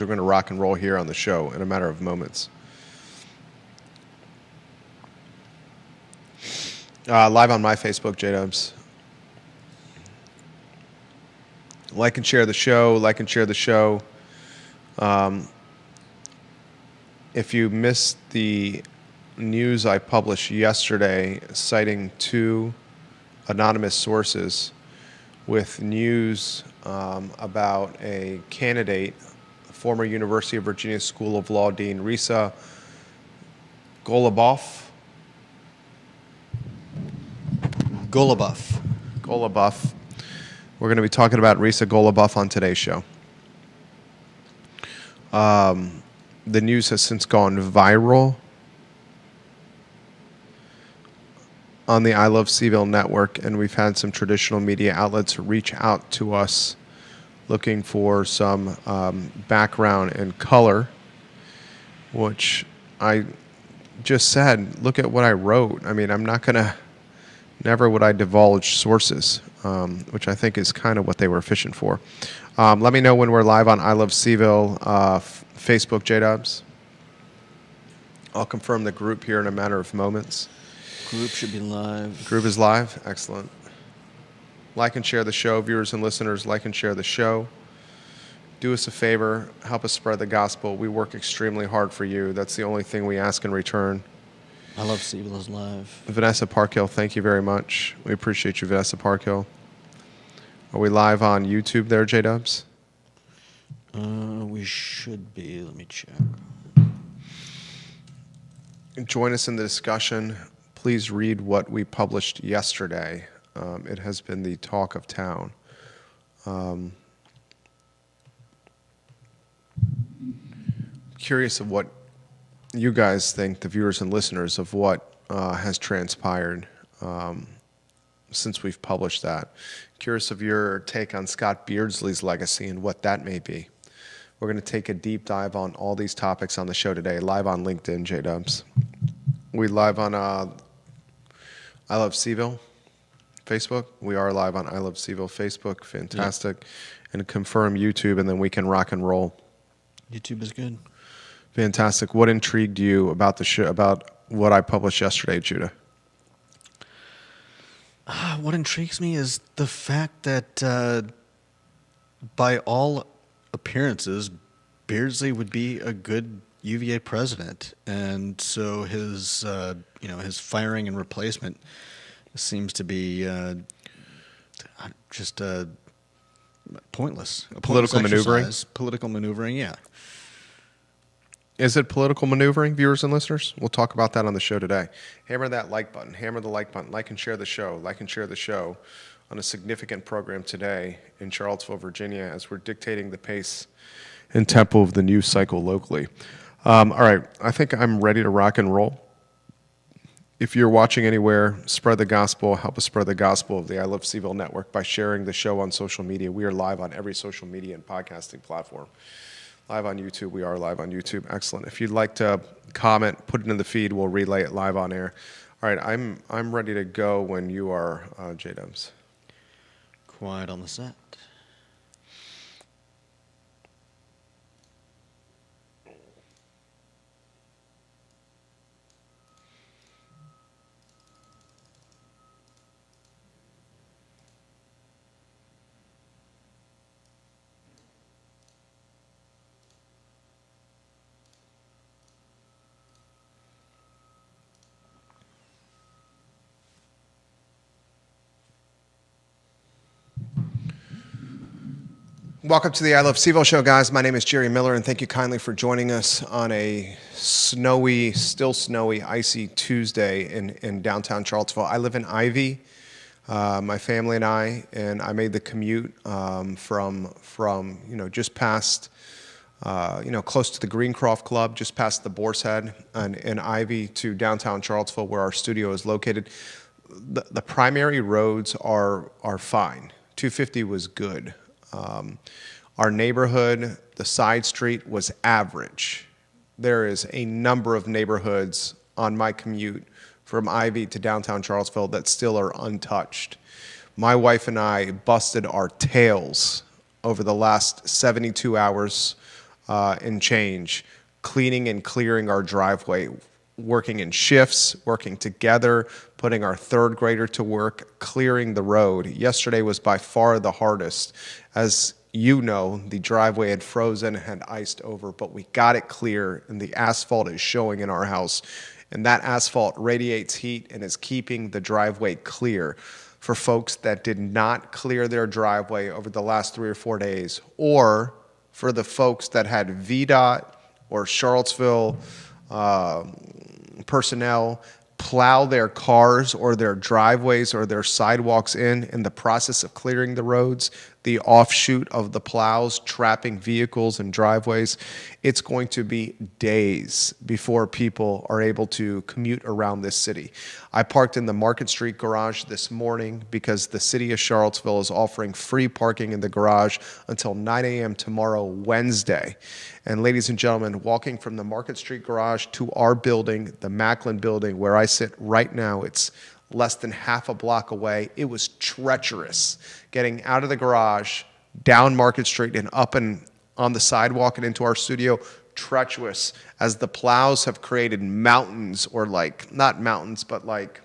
We're going to rock and roll here on the show in a matter of moments. Live on my Facebook, J-Dubs. Like and share the show. Like and share the show. If you missed the news I published yesterday citing two anonymous sources with news about a candidate, former University of Virginia School of Law Dean Risa Goluboff. Goluboff. We're going to be talking about Risa Goluboff on today's show. The news has since gone viral on the I Love CVille network, and we've had some traditional media outlets reach out to us looking for some background and color, which I just said, look at what I wrote. I mean, I'm not going to, never would I divulge sources, which I think is kind of what they were fishing for. Let me know when we're live on I Love CVille Facebook, J-Dubs. I'll confirm the group here in a matter of moments. Group should be live. Group is live. Excellent. Like and share the show. Viewers and listeners, like and share the show. Do us a favor. Help us spread the gospel. We work extremely hard for you. That's the only thing we ask in return. I Love CVille is live. Vanessa Parkhill, thank you very much. We appreciate you, Vanessa Parkhill. Are we live on YouTube there, J-Dubs? We should be. Let me check. Join us in the discussion. Please read what we published yesterday. It has been the talk of town. Curious of what you guys think, the viewers and listeners, of what has transpired since we've published that. Curious of your take on Scott Beardsley's legacy and what that may be. We're going to take a deep dive on all these topics on the show today, live on LinkedIn, J-Dubs. We live on I Love CVille Facebook. We are live on I Love CVille Facebook. Fantastic. Yep. And confirm YouTube, and then we can rock and roll. YouTube is good. Fantastic. What intrigued you about the show, about what I published yesterday, Judah? What intrigues me is the fact that by all appearances, Beardsley would be a good UVA president, and so his his firing and replacement seems to be just pointless. Political maneuvering. Political maneuvering, yeah. Is it political maneuvering, viewers and listeners? We'll talk about that on the show today. Hammer that like button. Hammer the like button. Like and share the show. Like and share the show on a significant program today in Charlottesville, Virginia, as we're dictating the pace and tempo of the news cycle locally. All right, I think I'm ready to rock and roll. If you're watching anywhere, spread the gospel. Help us spread the gospel of the I Love CVille network by sharing the show on social media. We are live on every social media and podcasting platform. Live on YouTube. We are live on YouTube. Excellent. If you'd like to comment, put it in the feed. We'll relay it live on air. All right, I'm ready to go when you are, J-Dubs. Quiet on the set. Welcome to the I Love CVille show, guys. My name is Jerry Miller, and thank you kindly for joining us on a snowy, still snowy, icy Tuesday in downtown Charlottesville. I live in Ivy, my family and I made the commute from just past, close to the Greencroft Club, just past the Boar's Head, and in Ivy to downtown Charlottesville, where our studio is located. The primary roads are fine. 250 was good. Our neighborhood, the side street, was average. There is a number of neighborhoods on my commute from Ivy to downtown Charlottesville that still are untouched. My wife and I busted our tails over the last 72 hours and change, cleaning and clearing our driveway, working in shifts, working together, putting our third grader to work, clearing the road. Yesterday was by far the hardest. As you know, the driveway had frozen, had iced over, but we got it clear, and the asphalt is showing in our house. And that asphalt radiates heat and is keeping the driveway clear. For folks that did not clear their driveway over the last 3 or 4 days, or for the folks that had VDOT or Charlottesville personnel plow their cars or their driveways or their sidewalks in the process of clearing the roads, the offshoot of the plows trapping vehicles and driveways, it's going to be days before people are able to commute around this city. I parked in the Market Street garage this morning because the city of Charlottesville is offering free parking in the garage until 9 a.m. tomorrow, Wednesday. And ladies and gentlemen, walking from the Market Street garage to our building, the Macklin building, where I sit right now, it's less than half a block away. It was treacherous getting out of the garage, down Market Street, and up and on the sidewalk and into our studio. Treacherous, as the plows have created mountains, or like, not mountains, but like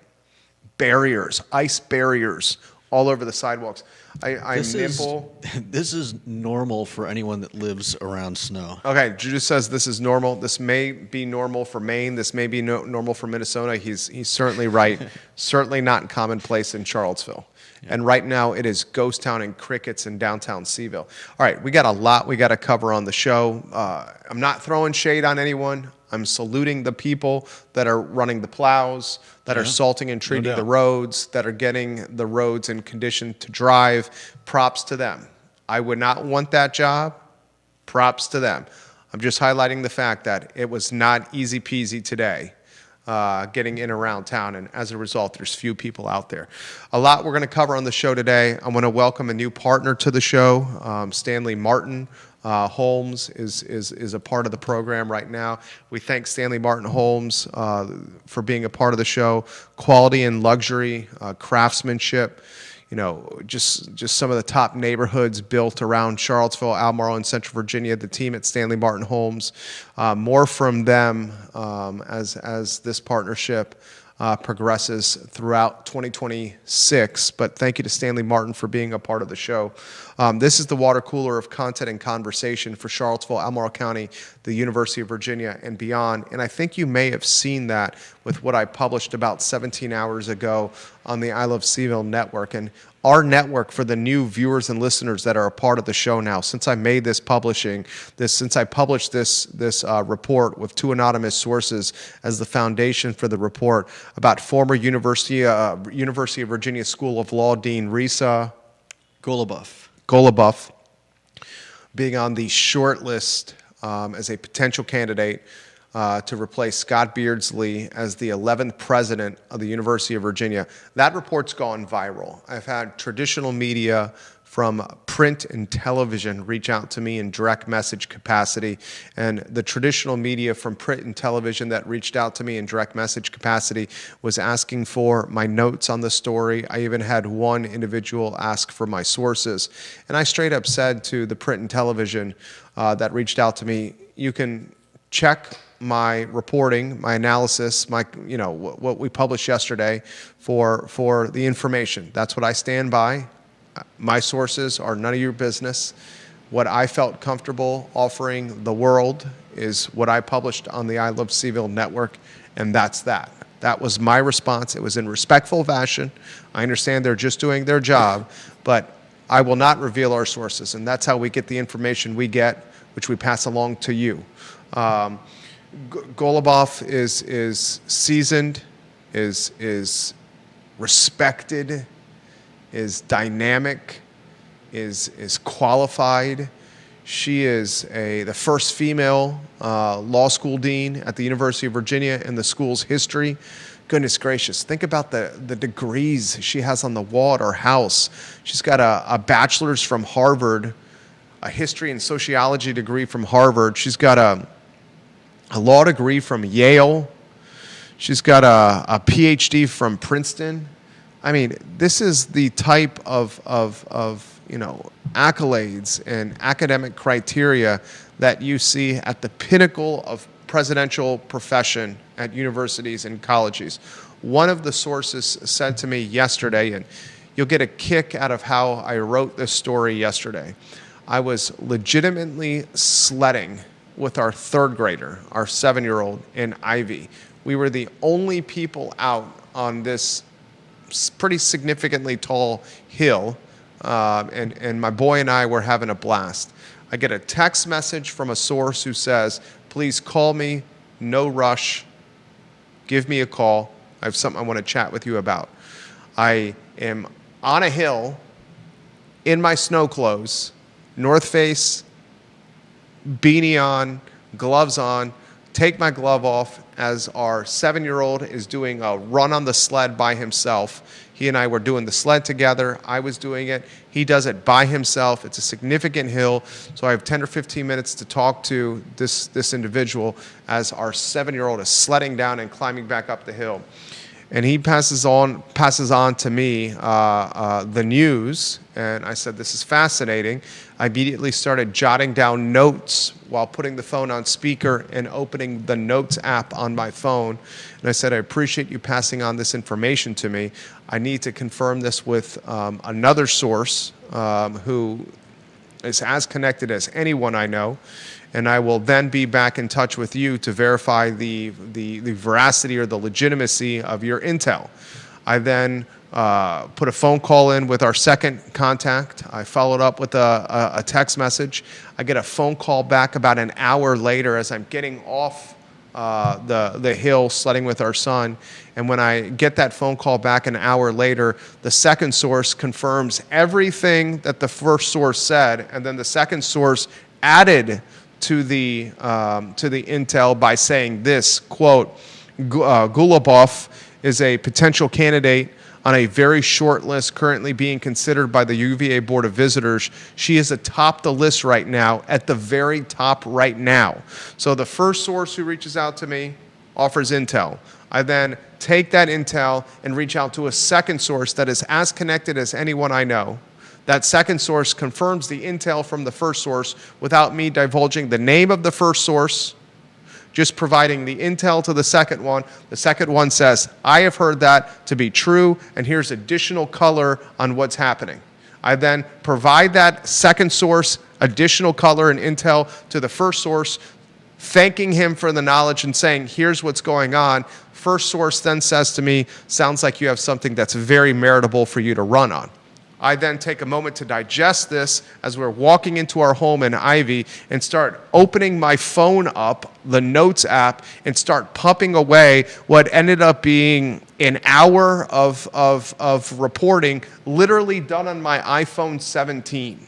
barriers, ice barriers all over the sidewalks. This is normal for anyone that lives around snow. Okay, Judas says this is normal. This may be normal for Maine. This may be normal for Minnesota. He's certainly right. Certainly not commonplace in Charlottesville. Yeah. And right now it is ghost town and crickets in downtown CVille. All right, we got a lot we got to cover on the show. I'm not throwing shade on anyone. I'm saluting the people that are running the plows, that are salting and treating the roads, that are getting the roads in condition to drive. Props to them. I would not want that job. Props to them. I'm just highlighting the fact that it was not easy peasy today getting in around town, and as a result, there's few people out there. A lot we're going to cover on the show today. I want to welcome a new partner to the show, Stanley Martin. Holmes is a part of the program right now. We thank Stanley Martin Holmes for being a part of the show. Quality and luxury, craftsmanship, just some of the top neighborhoods built around Charlottesville, Albemarle, and Central Virginia. The team at Stanley Martin Holmes. More from them as this partnership progresses throughout 2026. But thank you to Stanley Martin for being a part of the show. This is the water cooler of content and conversation for Charlottesville, Albemarle County, the University of Virginia, and beyond. And I think you may have seen that with what I published about 17 hours ago on the I Love CVille network. And our network, for the new viewers and listeners that are a part of the show now, since I made this since I published this report with 2 anonymous sources as the foundation for the report about former University of Virginia School of Law Dean Risa Goluboff being on the short list as a potential candidate to replace Scott Beardsley as the 11th president of the University of Virginia. That report's gone viral. I've had traditional media from print and television reach out to me in direct message capacity, and the traditional media from print and television that reached out to me in direct message capacity was asking for my notes on the story. I even had one individual ask for my sources, and I straight up said to the print and television that reached out to me, you can check my reporting, my analysis, what we published yesterday for the information. That's what I stand by. My sources are none of your business. What I felt comfortable offering the world is what I published on the I Love CVille network, and that's that. That was my response. It was in respectful fashion. I understand they're just doing their job, but I will not reveal our sources, and that's how we get the information we get, which we pass along to you. Goluboff is seasoned, is respected, is dynamic, is qualified. She is the first female law school dean at the University of Virginia in the school's history. Goodness gracious, think about the degrees she has on the wall at her house. She's got a bachelor's from Harvard, a history and sociology degree from Harvard. She's got a law degree from Yale. She's got a PhD from Princeton. I mean, this is the type of accolades and academic criteria that you see at the pinnacle of presidential profession at universities and colleges. One of the sources said to me yesterday, and you'll get a kick out of how I wrote this story yesterday. I was legitimately sledding with our third grader, our 7-year-old in Ivy. We were the only people out on this pretty significantly tall hill, and my boy and I were having a blast. I get a text message from a source who says, please call me, no rush, give me a call. I have something I want to chat with you about. I am on a hill in my snow clothes, North Face, beanie on, gloves on, take my glove off as our 7-year-old is doing a run on the sled by himself. He and I were doing the sled together. I was doing it. He does it by himself. It's a significant hill, so I have 10 or 15 minutes to talk to this individual as our 7-year-old is sledding down and climbing back up the hill. And he passes on to me the news, and I said, this is fascinating. I immediately started jotting down notes while putting the phone on speaker and opening the Notes app on my phone. And I said, I appreciate you passing on this information to me. I need to confirm this with another source who is as connected as anyone I know. And I will then be back in touch with you to verify the veracity or the legitimacy of your intel. I then put a phone call in with our second contact. I followed up with a text message. I get a phone call back about an hour later as I'm getting off the hill sledding with our son. And when I get that phone call back an hour later, the second source confirms everything that the first source said, and then the second source added to the intel by saying this, quote, Gulabov is a potential candidate on a very short list currently being considered by the UVA Board of Visitors. She is atop the list right now, at the very top right now. So the first source who reaches out to me offers intel. I then take that intel and reach out to a second source that is as connected as anyone I know. That second source confirms the intel from the first source without me divulging the name of the first source, just providing the intel to the second one. The second one says, I have heard that to be true, and here's additional color on what's happening. I then provide that second source additional color and intel to the first source, thanking him for the knowledge and saying, here's what's going on. First source then says to me, sounds like you have something that's very meritable for you to run on. I then take a moment to digest this as we're walking into our home in Ivy and start opening my phone up, the Notes app, and start pumping away what ended up being an hour of reporting literally done on my iPhone 17.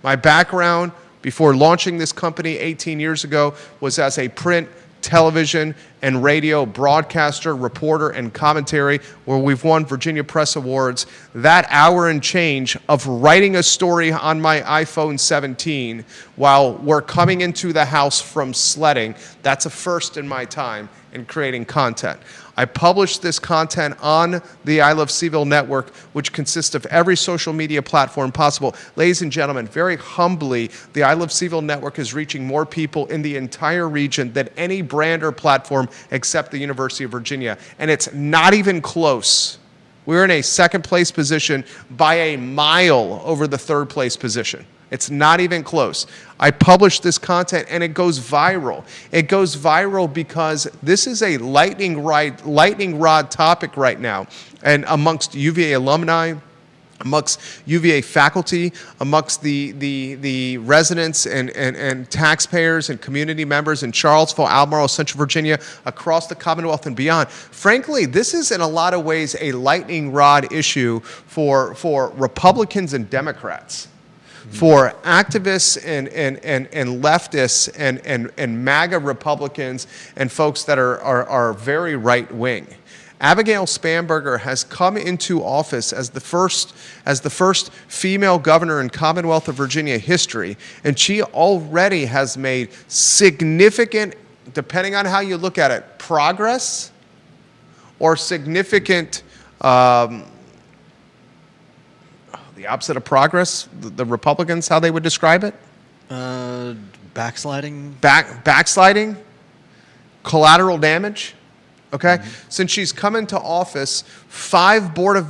My background before launching this company 18 years ago was as a print, television, and radio broadcaster, reporter, and commentary, where we've won Virginia Press Awards. That hour and change of writing a story on my iPhone 17 while we're coming into the house from sledding, that's a first in my time in creating content. I publish this content on the I Love CVille network, which consists of every social media platform possible. Ladies and gentlemen, very humbly, the I Love CVille network is reaching more people in the entire region than any brand or platform except the University of Virginia. And it's not even close. We're in a second place position by a mile over the third place position. It's not even close. I publish this content and it goes viral. It goes viral because this is a lightning rod topic right now. And amongst UVA alumni, amongst UVA faculty, amongst the residents and taxpayers and community members in Charlottesville, Albemarle, Central Virginia, across the Commonwealth and beyond. Frankly, this is in a lot of ways a lightning rod issue for Republicans and Democrats. For activists and leftists and MAGA Republicans and folks that are very right-wing. Abigail Spanberger has come into office as the first female governor in Commonwealth of Virginia history, and she already has made significant, depending on how you look at it, progress or significant the opposite of progress, the Republicans, how they would describe it? Backsliding. Backsliding, collateral damage. Okay, since she's come into office, 5 board of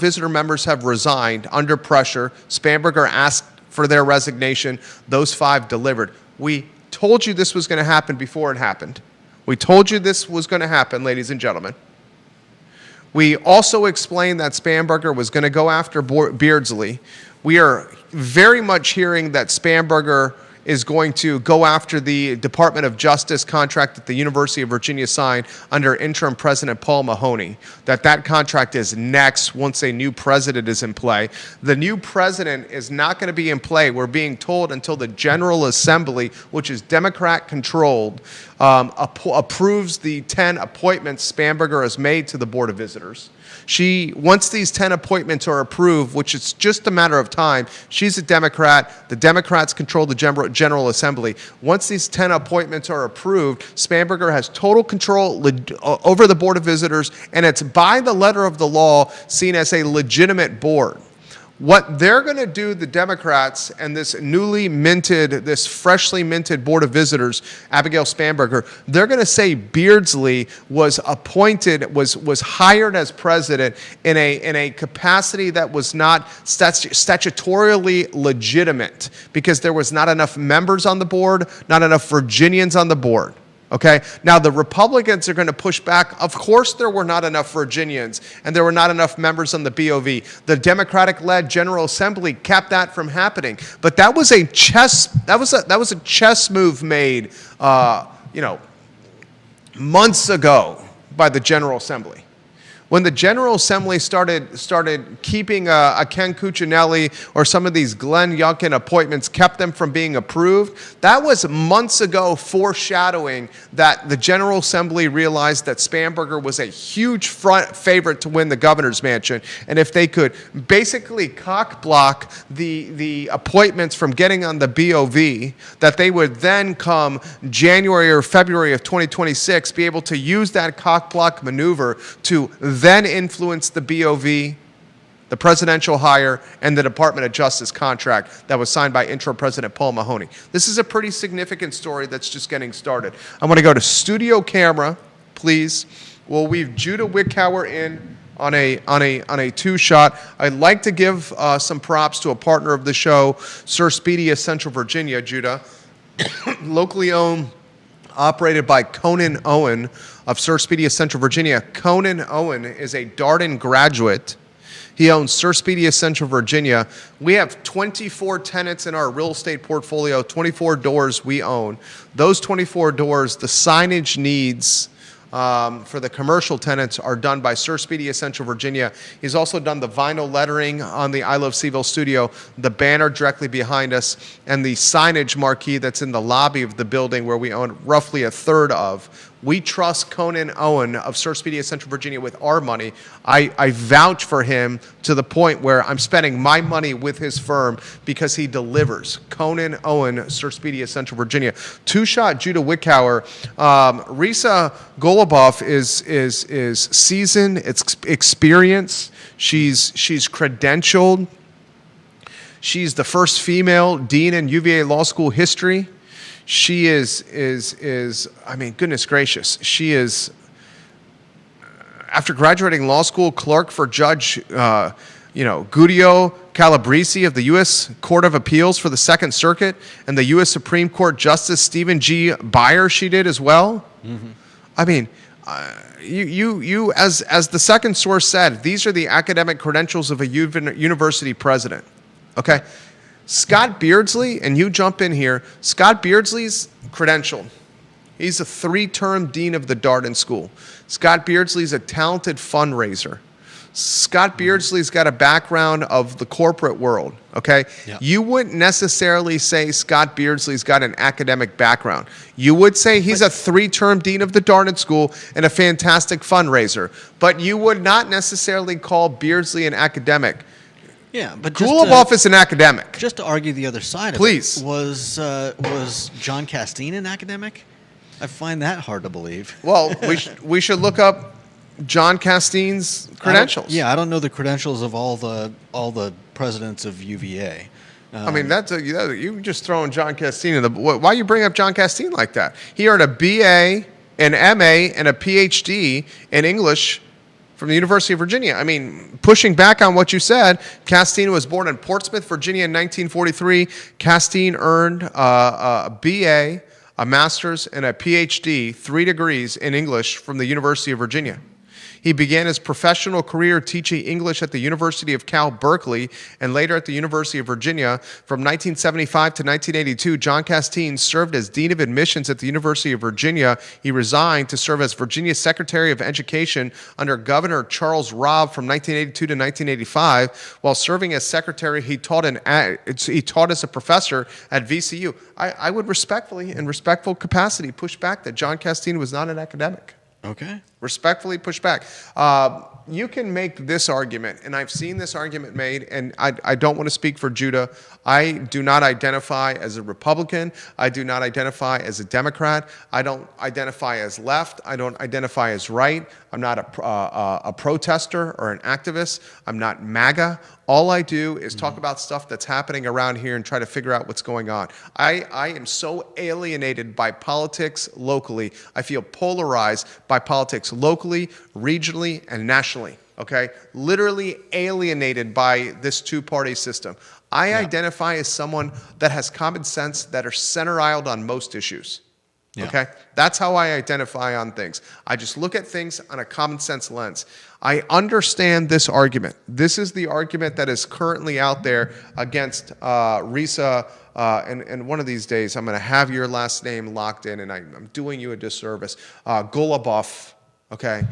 visitor members have resigned under pressure. Spanberger asked for their resignation. Those 5 delivered. We told you this was going to happen before it happened. We told you this was going to happen, ladies and gentlemen. We also explained that Spanberger was going to go after Beardsley. We are very much hearing that Spanberger is going to go after the Department of Justice contract that the University of Virginia signed under interim President Paul Mahoney, that contract is next once a new president is in play. The new president is not going to be in play, we're being told, until the General Assembly, which is Democrat-controlled, approves the 10 appointments Spanberger has made to the Board of Visitors. Once these 10 appointments are approved, which is just a matter of time, she's a Democrat. The Democrats control the General Assembly. Once these 10 appointments are approved, Spanberger has total control over the Board of Visitors, and it's by the letter of the law seen as a legitimate board. What they're going to do, the Democrats and this freshly minted Board of Visitors, Abigail Spanberger, they're going to say Beardsley was appointed, was hired as president in a capacity that was not statutorily legitimate because there was not enough members on the board, not enough Virginians on the board. Okay, now the Republicans are going to push back. Of course there were not enough Virginians and there were not enough members on the BOV. The Democratic-led General Assembly kept that from happening. But that was a chess move made months ago by the General Assembly. When the General Assembly started keeping a Ken Cuccinelli or some of these Glenn Youngkin appointments, kept them from being approved, that was months ago foreshadowing that the General Assembly realized that Spanberger was a huge favorite to win the governor's mansion. And if they could basically cock block the appointments from getting on the BOV, that they would then come January or February of 2026 be able to use that cock block maneuver to then influence the BOV, the presidential hire, and the Department of Justice contract that was signed by interim President Paul Mahoney. This is a pretty significant story that's just getting started. I want to go to studio camera, please. We'll weave Judah Wickower in on a two-shot. I'd like to give some props to a partner of the show, Sir Speedy of Central Virginia, Judah, locally owned, operated by Conan Owen of Sir Speedy of Central Virginia. Conan Owen is a Darden graduate. He owns Sir Speedy of Central Virginia. We have 24 tenants in our real estate portfolio, 24 doors we own. Those 24 doors, the signage needs for the commercial tenants are done by Sir Speedy of Central Virginia. He's also done the vinyl lettering on the I Love CVille studio, the banner directly behind us, and the signage marquee that's in the lobby of the building where we own roughly a third of. We trust Conan Owen of Sir Speedy of Central Virginia with our money. I vouch for him to the point where I'm spending my money with his firm because he delivers. Conan Owen, Sir Speedy of Central Virginia. Two-shot Judah Wickower. Risa Goluboff is seasoned, it's experience. She's credentialed. She's the first female dean in UVA Law School history. She is I mean, goodness gracious. She is, after graduating law school, clerk for Judge, Guido Calabresi of the U.S. Court of Appeals for the Second Circuit, and the U.S. Supreme Court Justice Stephen G. Beyer she did as well. Mm-hmm. I mean, you as the second source said, these are the academic credentials of a university president. Okay? Scott Beardsley, and you jump in here, Scott Beardsley's credentialed. He's a 3-term dean of the Darden School. Scott Beardsley's a talented fundraiser. Scott Beardsley's got a background of the corporate world, okay? Yep. You wouldn't necessarily say Scott Beardsley's got an academic background. You would say he's a 3-term dean of the Darden School and a fantastic fundraiser. But you would not necessarily call Beardsley an academic. Yeah, but Goluboff is an academic. Just to argue the other side of Please. it, was John Castine an academic? I find that hard to believe. Well, we should look up John Castine's credentials. I don't know the credentials of all the presidents of UVA. I mean, you just throwing John Castine in the. Why you bring up John Castine like that? He earned a BA, an MA, and a PhD in English from the University of Virginia. I mean, pushing back on what you said, Castine was born in Portsmouth, Virginia in 1943. Castine earned a BA, a master's, and a PhD, 3 degrees in English from the University of Virginia. He began his professional career teaching English at the University of Cal Berkeley and later at the University of Virginia. From 1975 to 1982, John Castine served as Dean of Admissions at the University of Virginia. He resigned to serve as Virginia Secretary of Education under Governor Charles Robb from 1982 to 1985. While serving as secretary, he taught as a professor at VCU. I would respectfully, in respectful capacity, push back that John Castine was not an academic. Okay. Respectfully push back. You can make this argument, and I've seen this argument made, and I don't want to speak for Judah. I do not identify as a Republican. I do not identify as a Democrat. I don't identify as left. I don't identify as right. I'm not a protester or an activist. I'm not MAGA. All I do is talk about stuff that's happening around here and try to figure out what's going on. I am so alienated by politics locally. I feel polarized by politics locally, regionally, and nationally. Okay? Literally alienated by this two-party system. I identify as someone that has common sense, that are center-aisled on most issues. Yeah. Okay? That's how I identify on things. I just look at things on a common sense lens. I understand this argument. This is the argument that is currently out there against Risa. And one of these days, I'm going to have your last name locked in, and I'm doing you a disservice. Golubov, okay?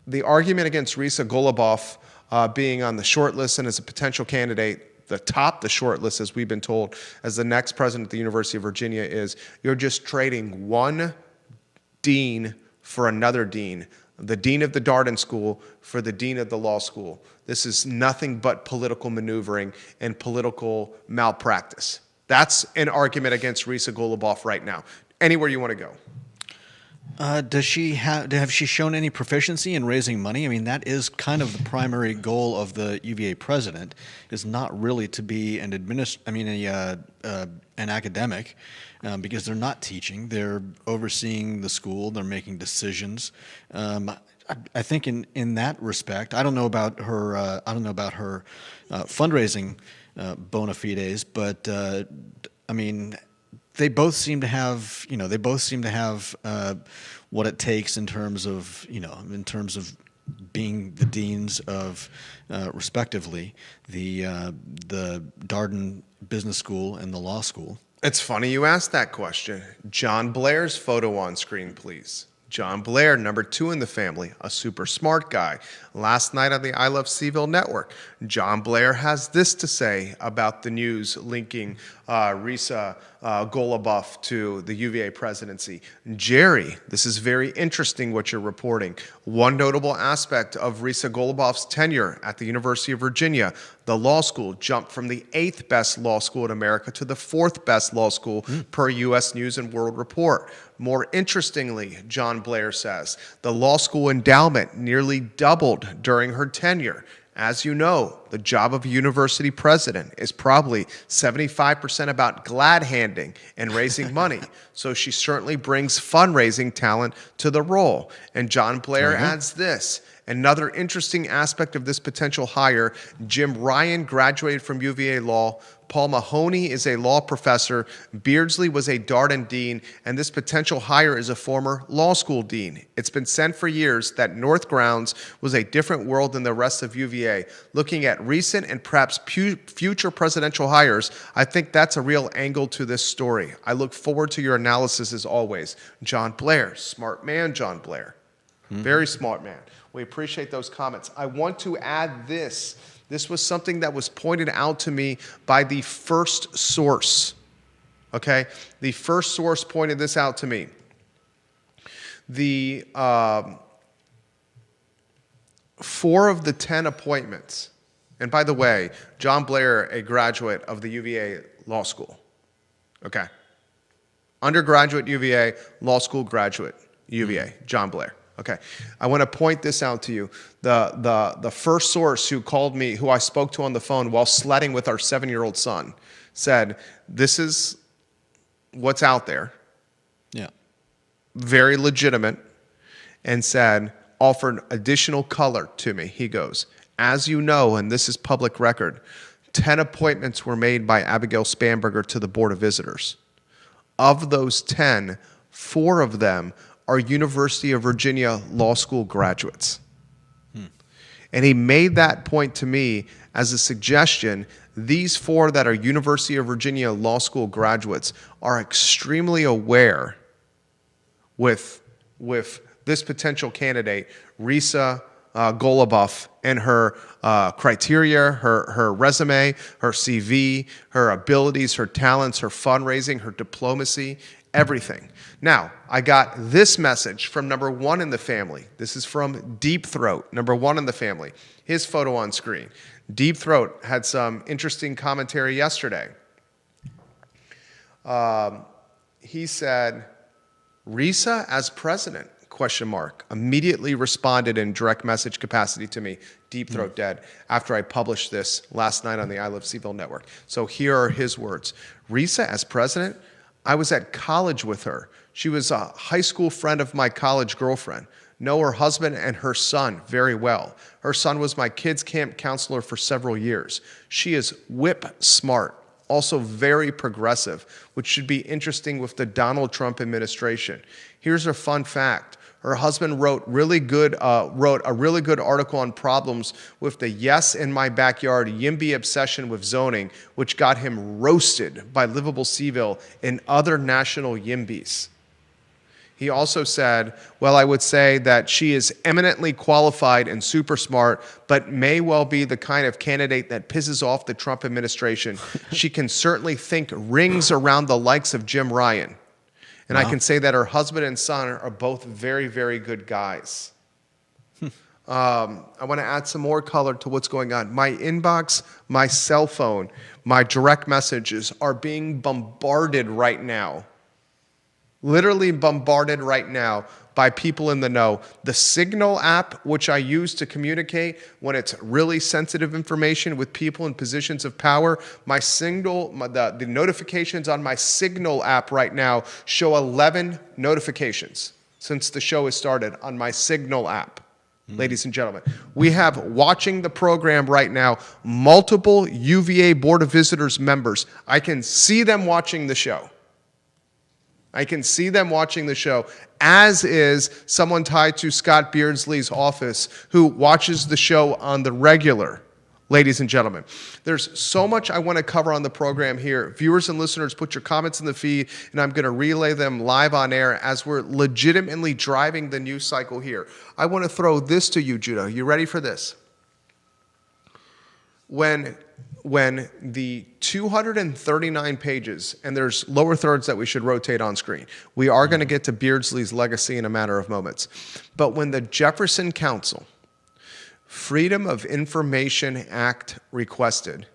The argument against Risa Golubov being on the short list and as a potential candidate, the short list, as we've been told, as the next president of the University of Virginia is, you're just trading one dean for another dean. The dean of the Darden School for the dean of the law school. This is nothing but political maneuvering and political malpractice. That's an argument against Risa Golubov right now. Anywhere you want to go. Have she shown any proficiency in raising money? I mean, that is kind of the primary goal of the UVA president, is not really to be an academic, because they're not teaching; they're overseeing the school, they're making decisions. I think in that respect, I don't know about her. Fundraising bona fides, but I mean. They both seem to have, what it takes in terms of being the deans of, respectively, the Darden Business School and the law school. It's funny you asked that question. John Blair's photo on screen, please. John Blair, number 2 in the family, a super smart guy. Last night on the I Love CVille network, John Blair has this to say about the news linking Risa Golubov to the UVA presidency. Jerry, this is very interesting what you're reporting. One notable aspect of Risa Golubov's tenure at the University of Virginia, the law school jumped from the 8th best law school in America to the 4th best law school per U.S. News and World Report. More interestingly, John Blair says, the law school endowment nearly doubled during her tenure. As you know, the job of a university president is probably 75% about glad handing and raising money. So she certainly brings fundraising talent to the role. And John Blair adds this. Another interesting aspect of this potential hire, Jim Ryan graduated from UVA Law. Paul Mahoney is a law professor. Beardsley was a Darden dean, and this potential hire is a former law school dean. It's been said for years that North Grounds was a different world than the rest of UVA. Looking at recent and perhaps future presidential hires, I think that's a real angle to this story. I look forward to your analysis as always. John Blair, smart man, John Blair. Very smart man. We appreciate those comments. I want to add this. This was something that was pointed out to me by the first source. Okay? The first source pointed this out to me. The 4 of the 10 appointments, and by the way, John Blair, a graduate of the UVA Law School. Okay? Undergraduate UVA, law school graduate UVA, John Blair. Okay. I want to point this out to you. The first source who called me, who I spoke to on the phone while sledding with our 7-year-old son, said, this is what's out there. Yeah. Very legitimate, and said, offered additional color to me. He goes, as you know, and this is public record, 10 appointments were made by Abigail Spanberger to the Board of Visitors. Of those 10, 4 of them are University of Virginia Law School graduates. And he made that point to me as a suggestion. These 4 that are University of Virginia Law School graduates are extremely aware with this potential candidate, Risa Goluboff, and her criteria, her resume, her CV, her abilities, her talents, her fundraising, her diplomacy, everything. Now, I got this message from number 1 in the family. This is from Deep Throat, number 1 in the family. His photo on screen. Deep Throat had some interesting commentary yesterday. He said, Risa as president, ? Immediately responded in direct message capacity to me, Deep Throat Dead, after I published this last night on the I Love CVille network. So here are his words. Risa as president? I was at college with her. She was a high school friend of my college girlfriend. Know her husband and her son very well. Her son was my kids' camp counselor for several years. She is whip smart, also very progressive, which should be interesting with the Donald Trump administration. Here's a fun fact. Her husband wrote a really good article on problems with the Yes in My Backyard YIMBY obsession with zoning, which got him roasted by Livable CVille and other national YIMBYs. He also said, well, I would say that she is eminently qualified and super smart, but may well be the kind of candidate that pisses off the Trump administration. She can certainly think rings around the likes of Jim Ryan. And I can say that her husband and son are both very, very good guys. I want to add some more color to what's going on. My inbox, my cell phone, my direct messages are being bombarded right now. Literally bombarded right now by people in the know. The Signal app, which I use to communicate when it's really sensitive information with people in positions of power, the notifications on my Signal app right now show 11 notifications since the show has started on my Signal app. Ladies and gentlemen, we have watching the program right now multiple UVA Board of Visitors members. I can see them watching the show. As is someone tied to Scott Beardsley's office who watches the show on the regular, ladies and gentlemen. There's so much I want to cover on the program here. Viewers and listeners, put your comments in the feed, and I'm going to relay them live on air as we're legitimately driving the news cycle here. I want to throw this to you, Judah. You ready for this? When the 239 pages, and there's lower thirds that we should rotate on screen. We are going to get to Beardsley's legacy in a matter of moments. But when the Jefferson Council Freedom of Information Act requested,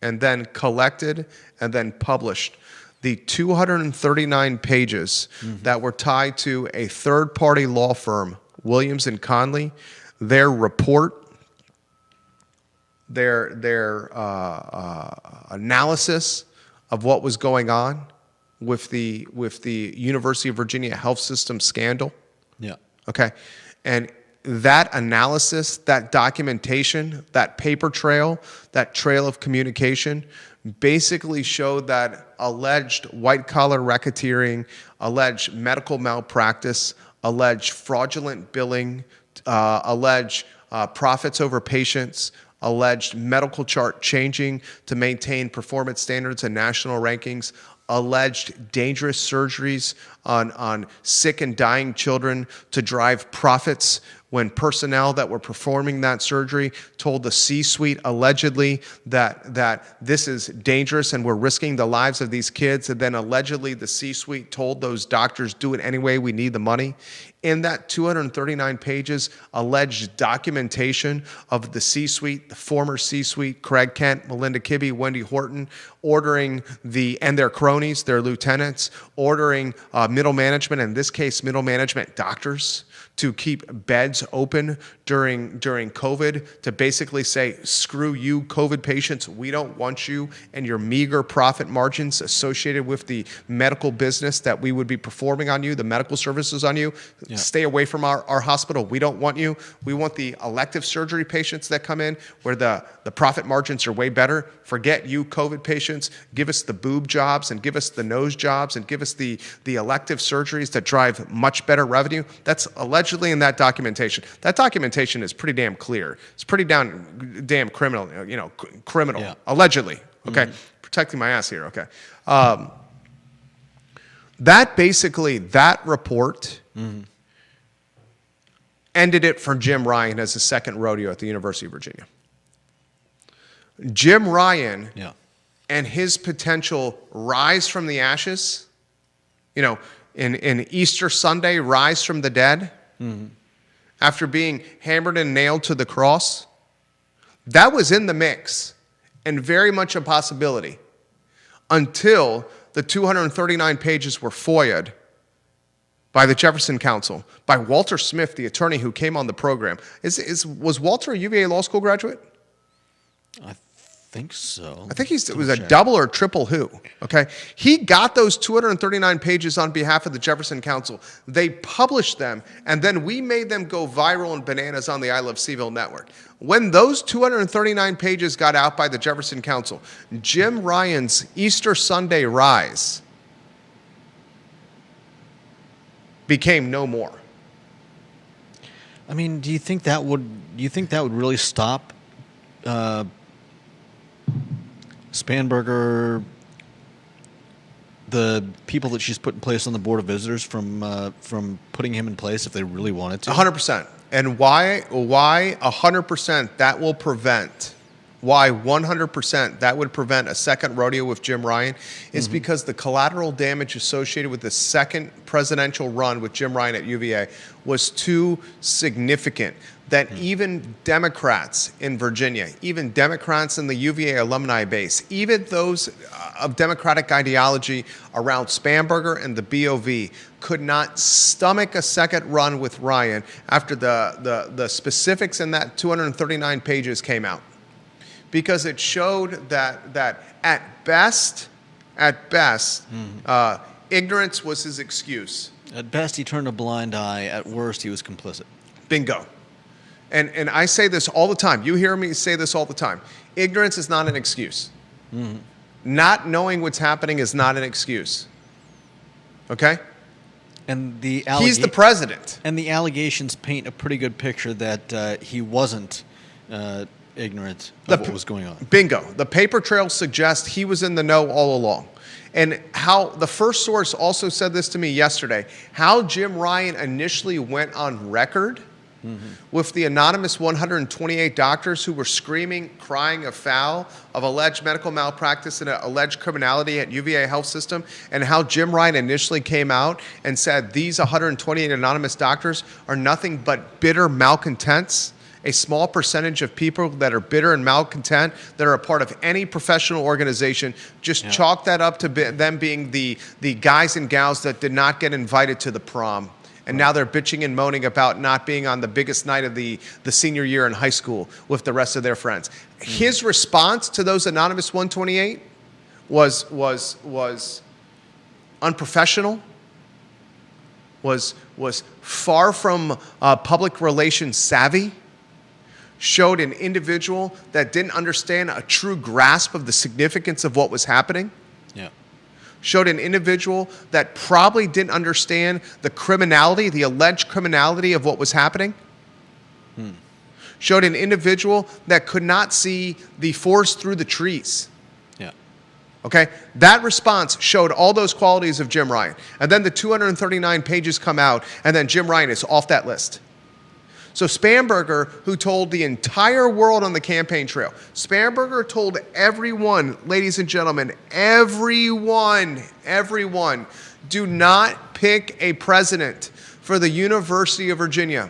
and then collected, and then published the 239 pages that were tied to a third-party law firm, Williams and Conley, their report, their analysis of what was going on with the University of Virginia health system scandal. Yeah. Okay. And that analysis, that documentation, that paper trail, that trail of communication basically showed that alleged white-collar racketeering, alleged medical malpractice, alleged fraudulent billing, alleged profits over patients, alleged medical chart changing to maintain performance standards and national rankings, alleged dangerous surgeries on sick and dying children to drive profits when personnel that were performing that surgery told the C-suite allegedly that this is dangerous and we're risking the lives of these kids, and then allegedly the C-suite told those doctors, do it anyway, we need the money. In that 239 pages, alleged documentation of the C-suite, the former C-suite, Craig Kent, Melinda Kibbe, Wendy Horton, ordering and their cronies, their lieutenants, ordering middle management, in this case, middle management doctors, to keep beds open during COVID, to basically say, screw you, COVID patients, we don't want you and your meager profit margins associated with the medical business that we would be performing on you, the medical services on you. Yeah. Stay away from our hospital. We don't want you. We want the elective surgery patients that come in where the profit margins are way better. Forget you, COVID patients. Give us the boob jobs and give us the nose jobs and give us the elective surgeries that drive much better revenue. That's allegedly in that documentation. That documentation is pretty damn clear. It's pretty damn criminal, criminal, yeah. Allegedly. Okay. Mm-hmm. Protecting my ass here. Okay. That report mm-hmm. ended it for Jim Ryan as a second rodeo at the University of Virginia. Jim Ryan yeah. and his potential rise from the ashes, in Easter Sunday, rise from the dead, mm-hmm. after being hammered and nailed to the cross, that was in the mix and very much a possibility until the 239 pages were FOIA'd by the Jefferson Council, by Walter Smith, the attorney who came on the program. Was Walter a UVA Law School graduate? I think so. I think it was a double or triple who, okay? He got those 239 pages on behalf of the Jefferson Council. They published them, and then we made them go viral and bananas on the I Love CVille network. When those 239 pages got out by the Jefferson Council, Jim Ryan's Easter Sunday rise became no more. I mean, do you think that would really stop Spanberger, the people that she's put in place on the Board of Visitors from putting him in place if they really wanted to? 100%. And why 100% that will prevent, why 100% that would prevent a second rodeo with Jim Ryan is mm-hmm. because the collateral damage associated with the second presidential run with Jim Ryan at UVA was too significant that even Democrats in Virginia, even Democrats in the UVA alumni base, even those of Democratic ideology around Spanberger and the BOV could not stomach a second run with Ryan after the specifics in that 239 pages came out. Because it showed that at best, ignorance was his excuse. At best, he turned a blind eye. At worst, he was complicit. Bingo. And I say this all the time. You hear me say this all the time. Ignorance is not an excuse. Mm-hmm. Not knowing what's happening is not an excuse. Okay? And he's the president. And the allegations paint a pretty good picture that he wasn't ignorant of what was going on. Bingo. The paper trail suggests he was in the know all along. And how the first source also said this to me yesterday, how Jim Ryan initially went on record mm-hmm. with the anonymous 128 doctors who were screaming, crying afoul of alleged medical malpractice and alleged criminality at UVA Health System, and how Jim Ryan initially came out and said these 128 anonymous doctors are nothing but bitter malcontents. A small percentage of people that are bitter and malcontent that are a part of any professional organization, just chalk that up to them being the guys and gals that did not get invited to the prom. And now they're bitching and moaning about not being on the biggest night of the senior year in high school with the rest of their friends. His response to those anonymous 128 was unprofessional, was far from public relations savvy, showed an individual that didn't understand a true grasp of the significance of what was happening. Yeah. Showed an individual that probably didn't understand the criminality, the alleged criminality of what was happening. Showed an individual that could not see the forest through the trees. Yeah. Okay? That response showed all those qualities of Jim Ryan. And then the 239 pages come out, and then Jim Ryan is off that list. So Spanberger, who told the entire world on the campaign trail, Spanberger told everyone, ladies and gentlemen, everyone, do not pick a president for the University of Virginia.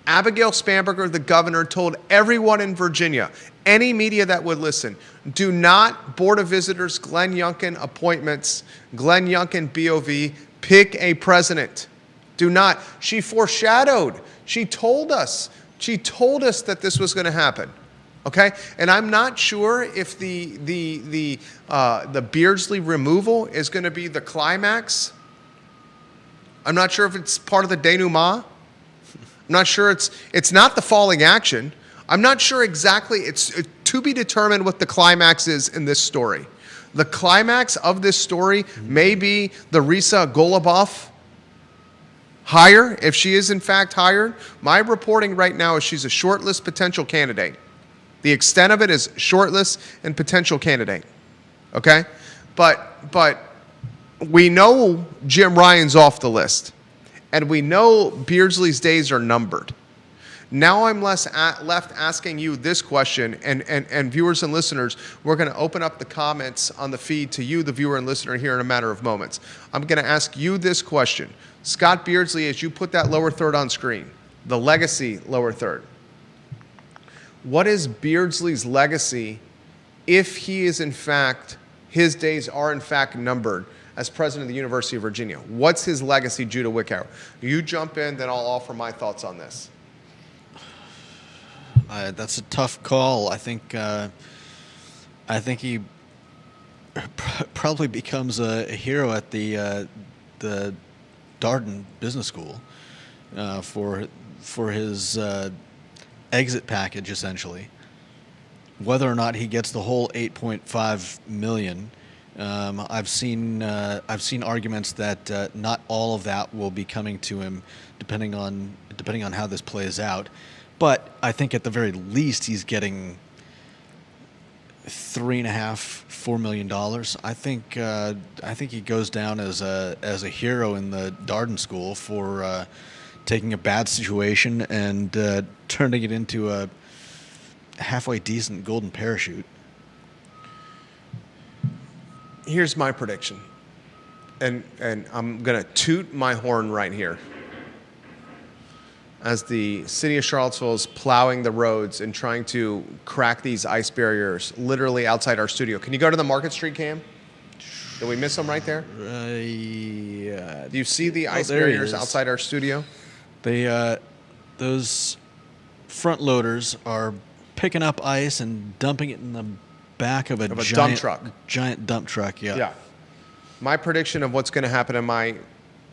Abigail Spanberger, the governor, told everyone in Virginia, any media that would listen, do not Board of Visitors, Glenn Youngkin appointments, Glenn Youngkin BOV, pick a president. Do not. She foreshadowed. She told us. She told us that this was going to happen. Okay? And I'm not sure if the Beardsley removal is going to be the climax. I'm not sure if it's part of the denouement. I'm not sure it's not the falling action. I'm not sure exactly. It's to be determined what the climax is in this story. The climax of this story may be the Risa Goluboff hire, if she is in fact hired. My reporting right now is she's a shortlist potential candidate. The extent of it is shortlist and potential candidate. Okay? But we know Jim Ryan's off the list. And we know Beardsley's days are numbered. Now I'm left asking you this question, and viewers and listeners, we're going to open up the comments on the feed to you, the viewer and listener, here in a matter of moments. I'm going to ask you this question. Scott Beardsley, as you put that lower third on screen, the legacy lower third. What is Beardsley's legacy if he is in fact, his days are in fact numbered as president of the University of Virginia? What's his legacy, Judah Wickower? You jump in, then I'll offer my thoughts on this. That's a tough call. I think he probably becomes a hero at the Darden Business School for his exit package, essentially. Whether or not he gets the whole $8.5 million, I've seen arguments that not all of that will be coming to him, depending on how this plays out. But I think at the very least he's getting $3.5–4 million. I think he goes down as a hero in the Darden School for taking a bad situation and turning it into a halfway decent golden parachute. Here's my prediction, and I'm going to toot my horn right here. As the city of Charlottesville is plowing the roads and trying to crack these ice barriers literally outside our studio. Can you go to the Market Street cam? Did we miss them right there? Yeah. Do you see the ice barriers outside our studio? Those front loaders are picking up ice and dumping it in the back of a giant dump truck. Giant dump truck, yeah. Yeah. My prediction of what's going to happen in my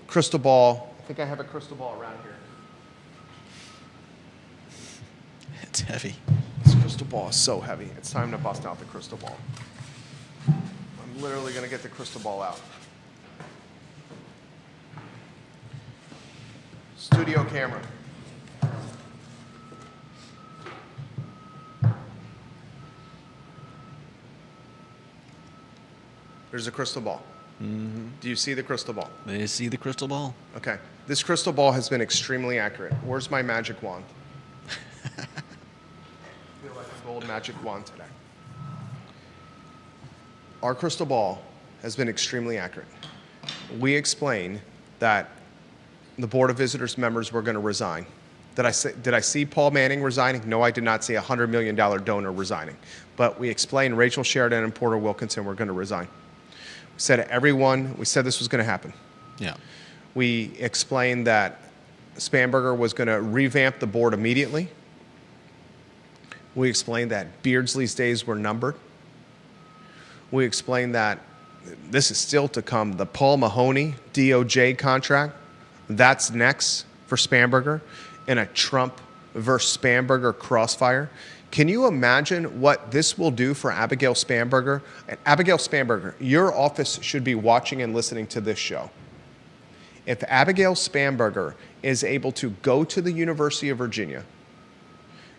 crystal ball, I think I have a crystal ball around here. It's heavy. This crystal ball is so heavy. It's time to bust out the crystal ball. I'm literally going to get the crystal ball out. Studio camera. There's a crystal ball. Mm-hmm. Do you see the crystal ball? They see the crystal ball? Okay. This crystal ball has been extremely accurate. Where's my magic wand? I feel like a gold magic wand today. Our crystal ball has been extremely accurate. We explained that the Board of Visitors members were going to resign. Did I see Paul Manning resigning? No, I did not see a $100 million donor resigning. But we explained Rachel Sheridan and Porter Wilkinson were going to resign. We said to everyone, we said this was going to happen. Yeah. We explained that Spanberger was going to revamp the board immediately. We explained that Beardsley's days were numbered. We explained that this is still to come. The Paul Mahoney DOJ contract, that's next for Spanberger in a Trump versus Spanberger crossfire. Can you imagine what this will do for Abigail Spanberger? And Abigail Spanberger, your office should be watching and listening to this show. If Abigail Spanberger is able to go to the University of Virginia,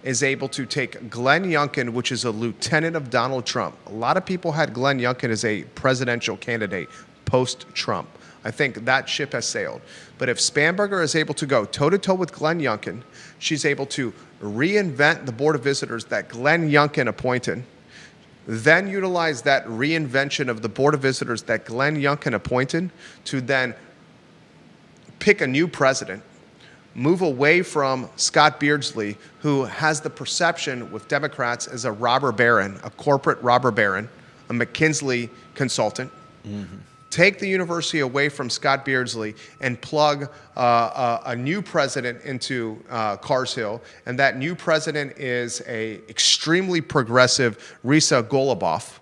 is able to take Glenn Youngkin, which is a lieutenant of Donald Trump. A lot of people had Glenn Youngkin as a presidential candidate post-Trump. I think that ship has sailed. But if Spanberger is able to go toe-to-toe with Glenn Youngkin, she's able to reinvent the Board of Visitors that Glenn Youngkin appointed, then utilize that reinvention of the Board of Visitors that Glenn Youngkin appointed to then pick a new president, move away from Scott Beardsley, who has the perception with Democrats as a robber baron, a corporate robber baron, a McKinsey consultant. Mm-hmm. take the university away from Scott Beardsley and plug a new president into Cars Hill, and that new president is a extremely progressive Risa Goluboff.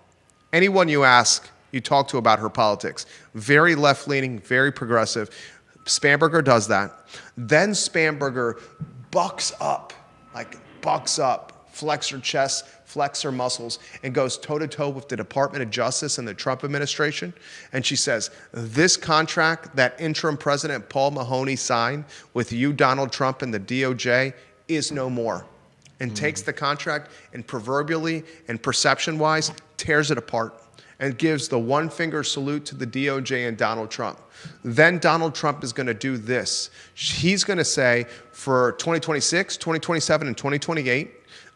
Anyone you ask, you talk to about her politics, very left-leaning, very progressive. Spanberger does that. Then Spanberger bucks up, flex her chest, flex her muscles, and goes toe-to-toe with the Department of Justice and the Trump administration. And she says, this contract that interim President Paul Mahoney signed with you, Donald Trump, and the DOJ is no more. And takes the contract and proverbially and perception-wise tears it apart and gives the one-finger salute to the DOJ and Donald Trump. Then Donald Trump is going to do this. He's going to say, for 2026, 2027, and 2028,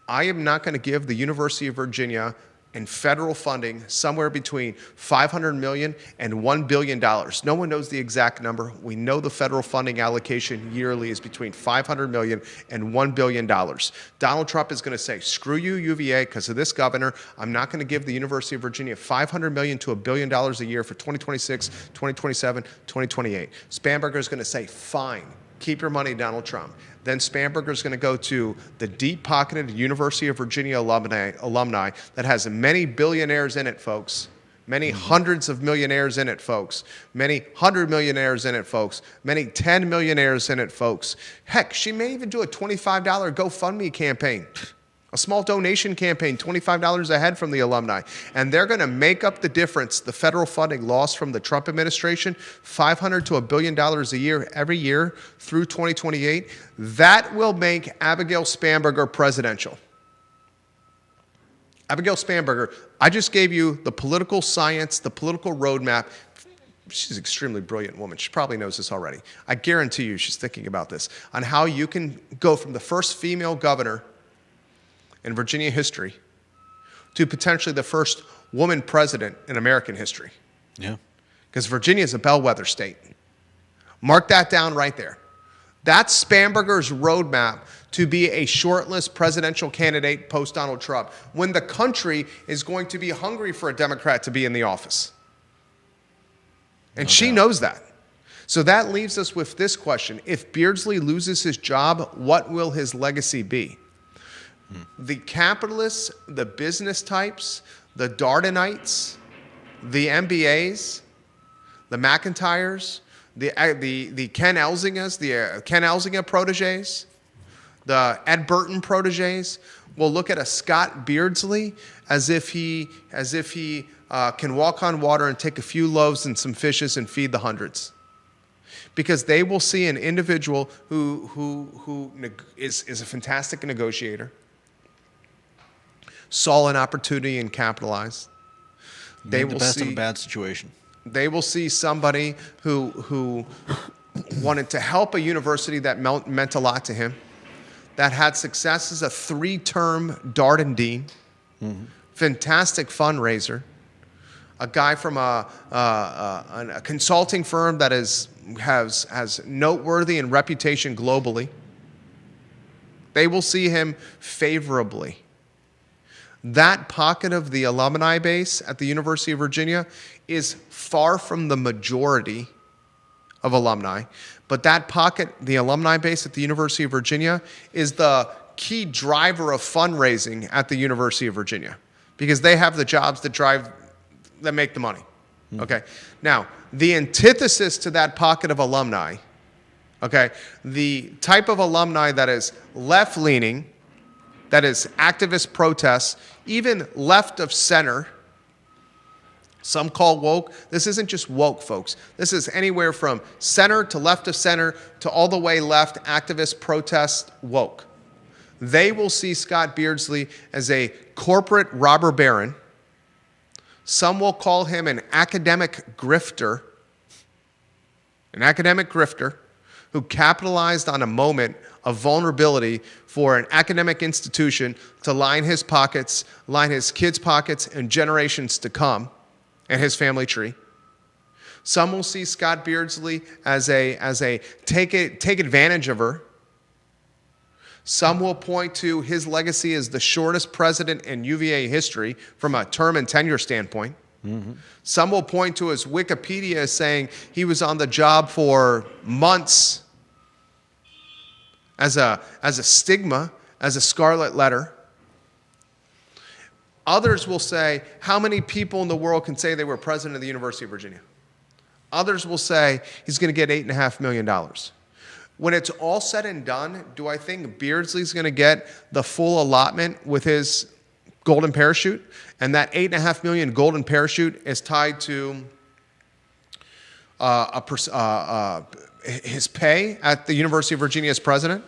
I am not going to give the University of Virginia in federal funding somewhere between $500 million and $1 billion. No one knows the exact number. We know the federal funding allocation yearly is between $500 million and $1 billion. Donald Trump is going to say, screw you, UVA, because of this governor. I'm not going to give the University of Virginia $500 million to $1 billion a year for 2026, 2027, 2028. Spanberger is going to say, fine, keep your money, Donald Trump. Then Spanberger is going to go to the deep-pocketed University of Virginia alumni that has many billionaires in it, folks. Many hundreds of millionaires in it, folks. Many 100 millionaires in it, folks. Many 10 millionaires in it, folks. Heck, she may even do a $25 GoFundMe campaign. A small donation campaign, $25 a head from the alumni. And they're going to make up the difference, the federal funding lost from the Trump administration, $500 to $1 billion a year, every year through 2028. That will make Abigail Spanberger presidential. Abigail Spanberger, I just gave you the political science, the political roadmap. She's an extremely brilliant woman. She probably knows this already. I guarantee you she's thinking about this, on how you can go from the first female governor in Virginia history to potentially the first woman president in American history. Yeah. Because Virginia is a bellwether state. Mark that down right there. That's Spanberger's roadmap to be a shortlist presidential candidate post-Donald Trump, when the country is going to be hungry for a Democrat to be in the office. And she knows that. So that leaves us with this question. If Beardsley loses his job, what will his legacy be? The capitalists, the business types, the Dardenites, the MBAs, the McIntyres, the Ken Elzingas, the Ken Elzinga proteges, the Ed Burton proteges will look at a Scott Beardsley as if he can walk on water and take a few loaves and some fishes and feed the hundreds. Because they will see an individual who is a fantastic negotiator, saw an opportunity and capitalized. Made the best of a bad situation. They will see somebody who wanted to help a university that meant a lot to him, that had success as a 3-term Darden dean, fantastic fundraiser, a guy from a consulting firm that has noteworthy and reputation globally. They will see him favorably. That pocket of the alumni base at the University of Virginia is far from the majority of alumni, but that pocket, the alumni base at the University of Virginia, is the key driver of fundraising at the University of Virginia, because they have the jobs that make the money. Okay. Now, the antithesis to that pocket of alumni, okay, the type of alumni that is left-leaning, that is activist protests, even left of center. Some call woke. This isn't just woke, folks. This is anywhere from center to left of center to all the way left, activist protest woke. They will see Scott Beardsley as a corporate robber baron. Some will call him an academic grifter. An academic grifter who capitalized on a moment of vulnerability for an academic institution to line his pockets, line his kids' pockets, and generations to come, and his family tree. Some will see Scott Beardsley as a take advantage of her. Some will point to his legacy as the shortest president in UVA history from a term and tenure standpoint. Some will point to his Wikipedia as saying he was on the job for months as a stigma, as a scarlet letter. Others will say, how many people in the world can say they were president of the University of Virginia? Others will say he's going to get $8.5 million. When it's all said and done, do I think Beardsley's going to get the full allotment with his golden parachute? And that $8.5 million golden parachute is tied to his pay at the University of Virginia as president.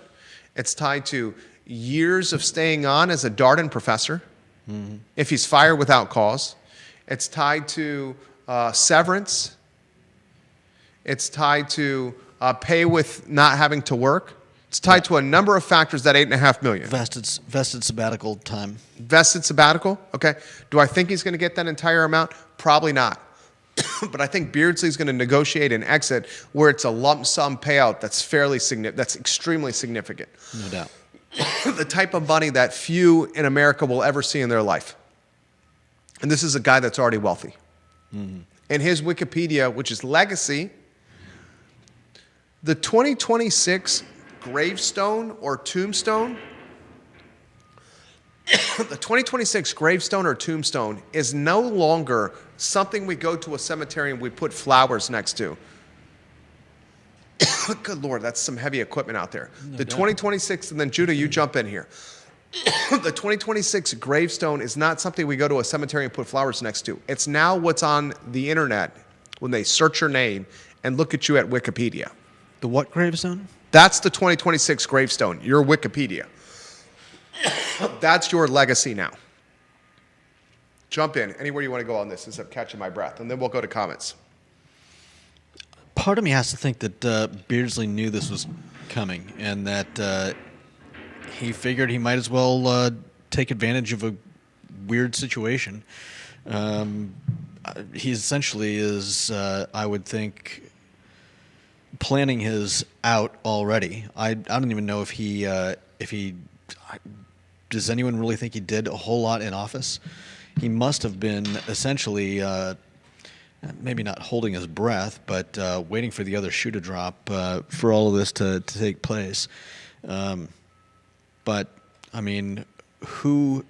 It's tied to years of staying on as a Darden professor. If he's fired without cause. It's tied to severance. It's tied to pay with not having to work. It's tied to a number of factors, that $8.5 million. Vested sabbatical time. Vested sabbatical? Okay. Do I think he's going to get that entire amount? Probably not. But I think Beardsley's going to negotiate an exit where it's a lump sum payout that's fairly significant, that's extremely significant. No doubt. The type of money that few in America will ever see in their life. And this is a guy that's already wealthy. In his Wikipedia, which is legacy, the 2026 gravestone or tombstone, the 2026 gravestone or tombstone is no longer something we go to a cemetery and we put flowers next to. Good Lord, that's some heavy equipment out there. The 2026, and then Judah, you jump in here. The 2026 gravestone is not something we go to a cemetery and put flowers next to. It's now what's on the internet when they search your name and look at you at Wikipedia. The what gravestone? That's the 2026 gravestone, your Wikipedia. That's your legacy now. Jump in, anywhere you want to go on this, instead of catching my breath, and then we'll go to comments. Part of me has to think that Beardsley knew this was coming and that he figured he might as well take advantage of a weird situation. He essentially is, I would think, planning his out already. I don't even know if he does anyone really think he did a whole lot in office? He must have been essentially maybe not holding his breath, but waiting for the other shoe to drop for all of this to take place. But I mean, who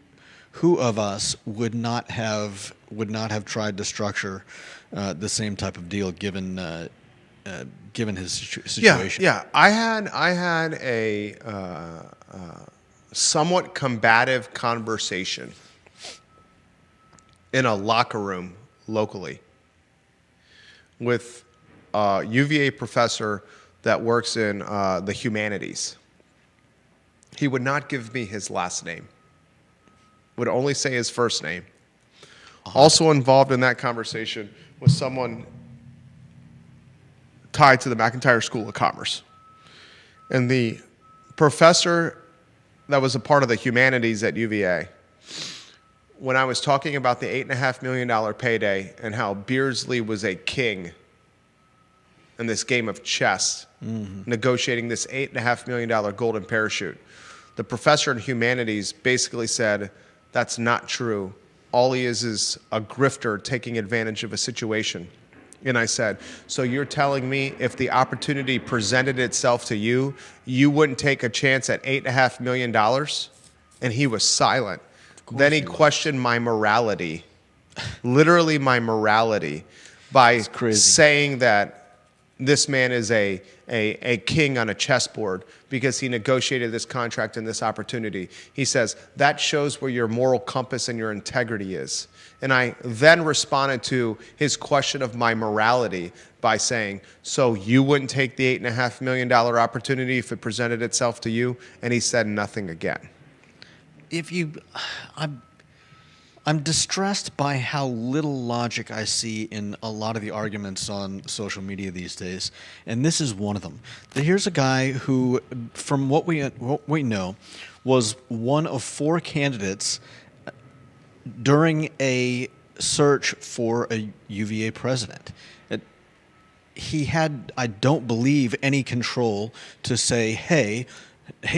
of us would not have tried to structure the same type of deal given his situation? Yeah. I had a somewhat combative conversation in a locker room locally with a UVA professor that works in the humanities. He would not give me his last name, would only say his first name. Also involved in that conversation was someone tied to the McIntire School of Commerce. And the professor that was a part of the humanities at UVA, when I was talking about the $8.5 million payday and how Beardsley was a king in this game of chess, negotiating this $8.5 million golden parachute, the professor in humanities basically said, that's not true. All he is a grifter taking advantage of a situation. And I said, so you're telling me if the opportunity presented itself to you, you wouldn't take a chance at $8.5 million? And he was silent. Then he questioned my morality, literally my morality, by saying that this man is a king on a chessboard because he negotiated this contract and this opportunity. He says, that shows where your moral compass and your integrity is. And I then responded to his question of my morality by saying, so you wouldn't take the $8.5 million opportunity if it presented itself to you? And he said nothing again. I'm distressed by how little logic I see in a lot of the arguments on social media these days, and this is one of them. Here's a guy who, from what we know, was one of 4 candidates during a search for a UVA president. He had, I don't believe, any control to say, hey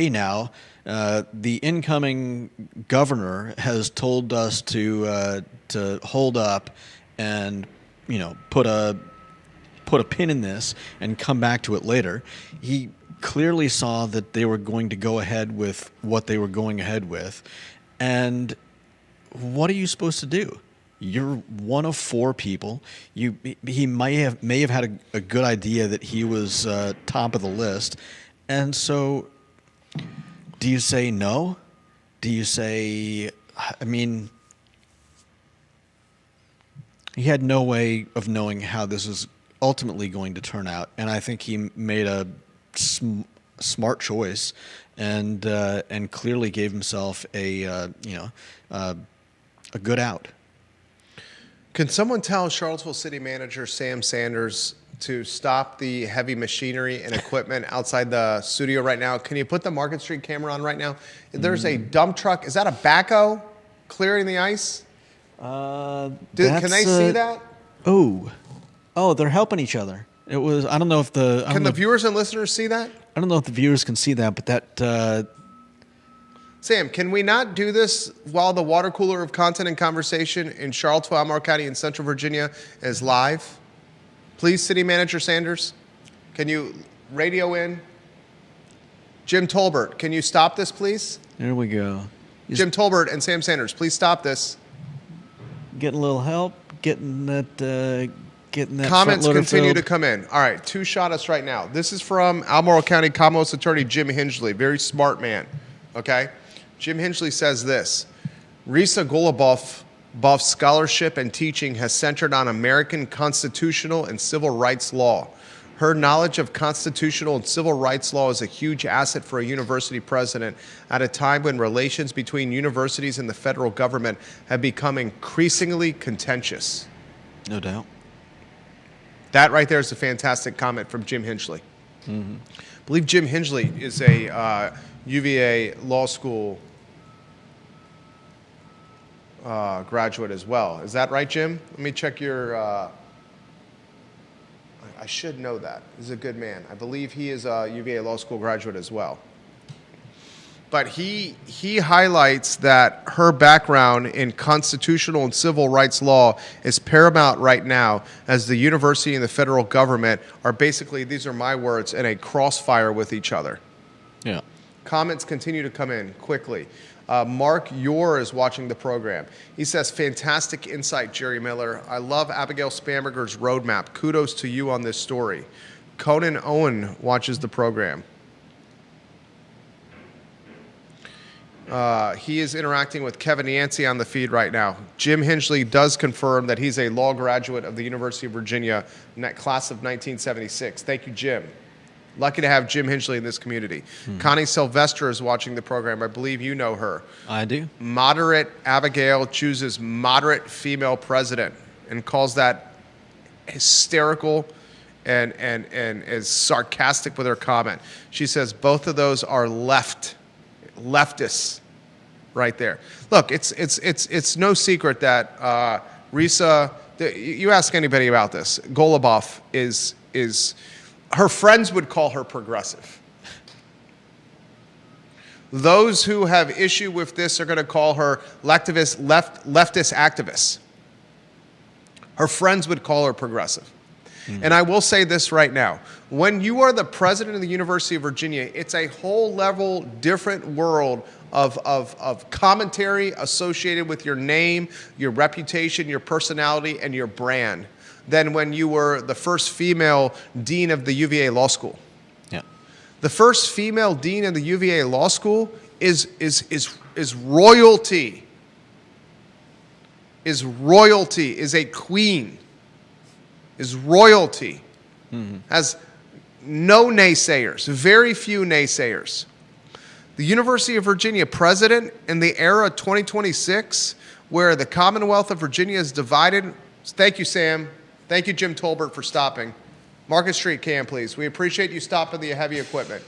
now, the incoming governor has told us to hold up and put a pin in this and come back to it later. He clearly saw that they were going to go ahead with what they were going ahead with. And what are you supposed to do? You're one of four people. He may have had a good idea that he was top of the list. And so do you say no? Do you say, he had no way of knowing how this is ultimately going to turn out, and I think he made a smart choice, and clearly gave himself a good out. Can someone tell Charlottesville City Manager Sam Sanders to stop the heavy machinery and equipment outside the studio right now? Can you put the Market Street camera on right now? There's a dump truck. Is that a backhoe clearing the ice? Can they see that? Oh, they're helping each other. It was. I don't know if the. Can the viewers and listeners see that? I don't know if the viewers can see that, but that. Sam, can we not do this while the water cooler of content and conversation in Charlottesville, Albemarle County, in Central Virginia is live? Please, City Manager Sanders, can you radio in? Jim Tolbert, can you stop this, please? There we go. Jim Tolbert and Sam Sanders, please stop this. Getting a little help, getting that comments continue filled. to come in. All right, two shot us right now. This is from Albemarle County Commonwealth's Attorney Jim Hingley, very smart man. Okay, Jim Hingley says this: Risa Goluboff's scholarship and teaching has centered on American constitutional and civil rights law. Her knowledge of constitutional and civil rights law is a huge asset for a university president at a time when relations between universities and the federal government have become increasingly contentious. No doubt. That right there is a fantastic comment from Jim Hingley. Mm-hmm. I believe Jim Hingley is a UVA law school graduate as well. Is that right, Jim? Let me check your... I should know that. He's a good man. I believe he is a UVA law school graduate as well. But he highlights that her background in constitutional and civil rights law is paramount right now, as the university and the federal government are basically, these are my words, in a crossfire with each other. Yeah. Comments continue to come in quickly. Mark Yor is watching the program. He says, fantastic insight, Jerry Miller. I love Abigail Spanberger's roadmap. Kudos to you on this story. Conan Owen watches the program. He is interacting with Kevin Yancey on the feed right now. Jim Hingley does confirm that he's a law graduate of the University of Virginia, class of 1976. Thank you, Jim. Lucky to have Jim Hingley in this community. Connie Sylvester is watching the program. I believe you know her. I do. Moderate Abigail chooses moderate female president and calls that hysterical and is sarcastic with her comment. She says both of those are leftists right there. Look, it's no secret that Risa, you ask anybody about this, Goluboff is her friends would call her progressive. Those who have issue with this are going to call her leftist activist. Her friends would call her progressive. And I will say this right now. When you are the president of the University of Virginia, it's a whole level different world of commentary associated with your name, your reputation, your personality, and your brand than when you were the first female dean of the UVA Law School. Yeah. The first female dean of the UVA Law School is royalty. Is royalty, is a queen. Is royalty. Has no naysayers, very few naysayers. The University of Virginia president in the era 2026, where the Commonwealth of Virginia is divided. Thank you, Sam. Thank you, Jim Tolbert, for stopping. Market Street cam, please. We appreciate you stopping the heavy equipment.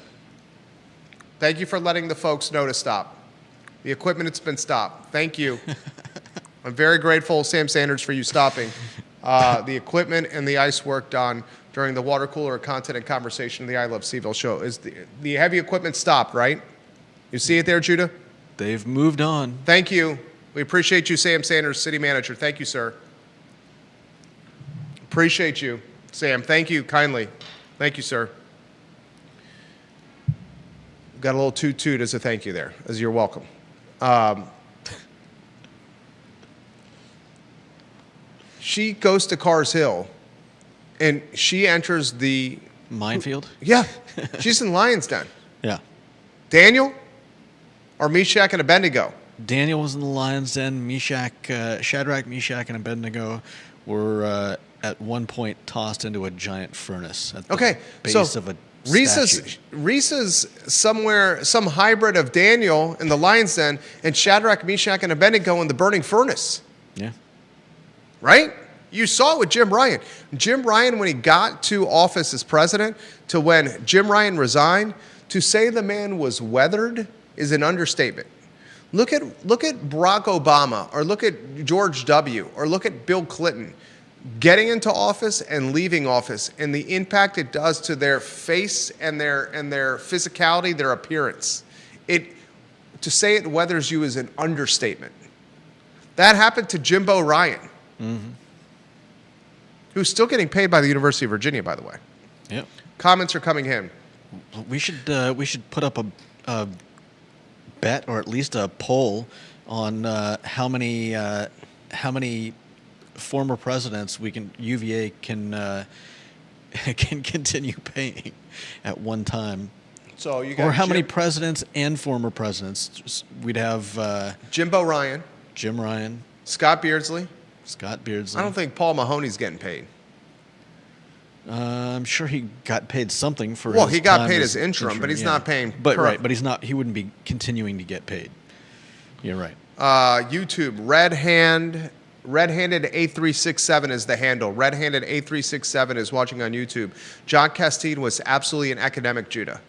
Thank you for letting the folks know to stop. The equipment has been stopped. Thank you. I'm very grateful, Sam Sanders, for you stopping the equipment and the ice work done during the water cooler content and conversation of the I Love CVille show. Is the heavy equipment stopped, right? You see it there, Judah? They've moved on. Thank you. We appreciate you, Sam Sanders, City Manager. Thank you, sir. Appreciate you, Sam. Thank you kindly. Thank you, sir. Got a little toot-toot as a thank you there, as you're welcome. She goes to Cars Hill, and she enters the... Minefield? Yeah, she's in Lion's Den. Yeah. Daniel or Meshach and Abednego? Daniel was in the Lion's Den. Shadrach, Meshach, and Abednego were at one point tossed into a giant furnace at the base of a statue. Reese's somewhere, some hybrid of Daniel in the Lion's Den and Shadrach, Meshach, and Abednego in the burning furnace. Yeah. Right? You saw it with Jim Ryan. Jim Ryan, when he got to office as president, to when Jim Ryan resigned, to say the man was weathered is an understatement. Look at Barack Obama, or look at George W., or look at Bill Clinton getting into office and leaving office, and the impact it does to their face and their physicality, their appearance. To say it weathers you is an understatement. That happened to Jimbo Ryan. Mm-hmm. Who's still getting paid by the University of Virginia, by the way. Yep. Comments are coming in. We should put up a bet, or at least a poll, on how many former presidents UVA can continue paying at one time. So you got or how many presidents and former presidents we'd have? Jimbo Ryan, Jim Ryan, Scott Beardsley. I don't think Paul Mahoney's getting paid. I'm sure he got paid something for. Well, his he got time paid as interim, but he's not paying. But right, but he's not. He wouldn't be continuing to get paid. You're right. YouTube Red-handed A367 is the handle. Red-handed A367 is watching on YouTube. John Castine was absolutely an academic, Judah,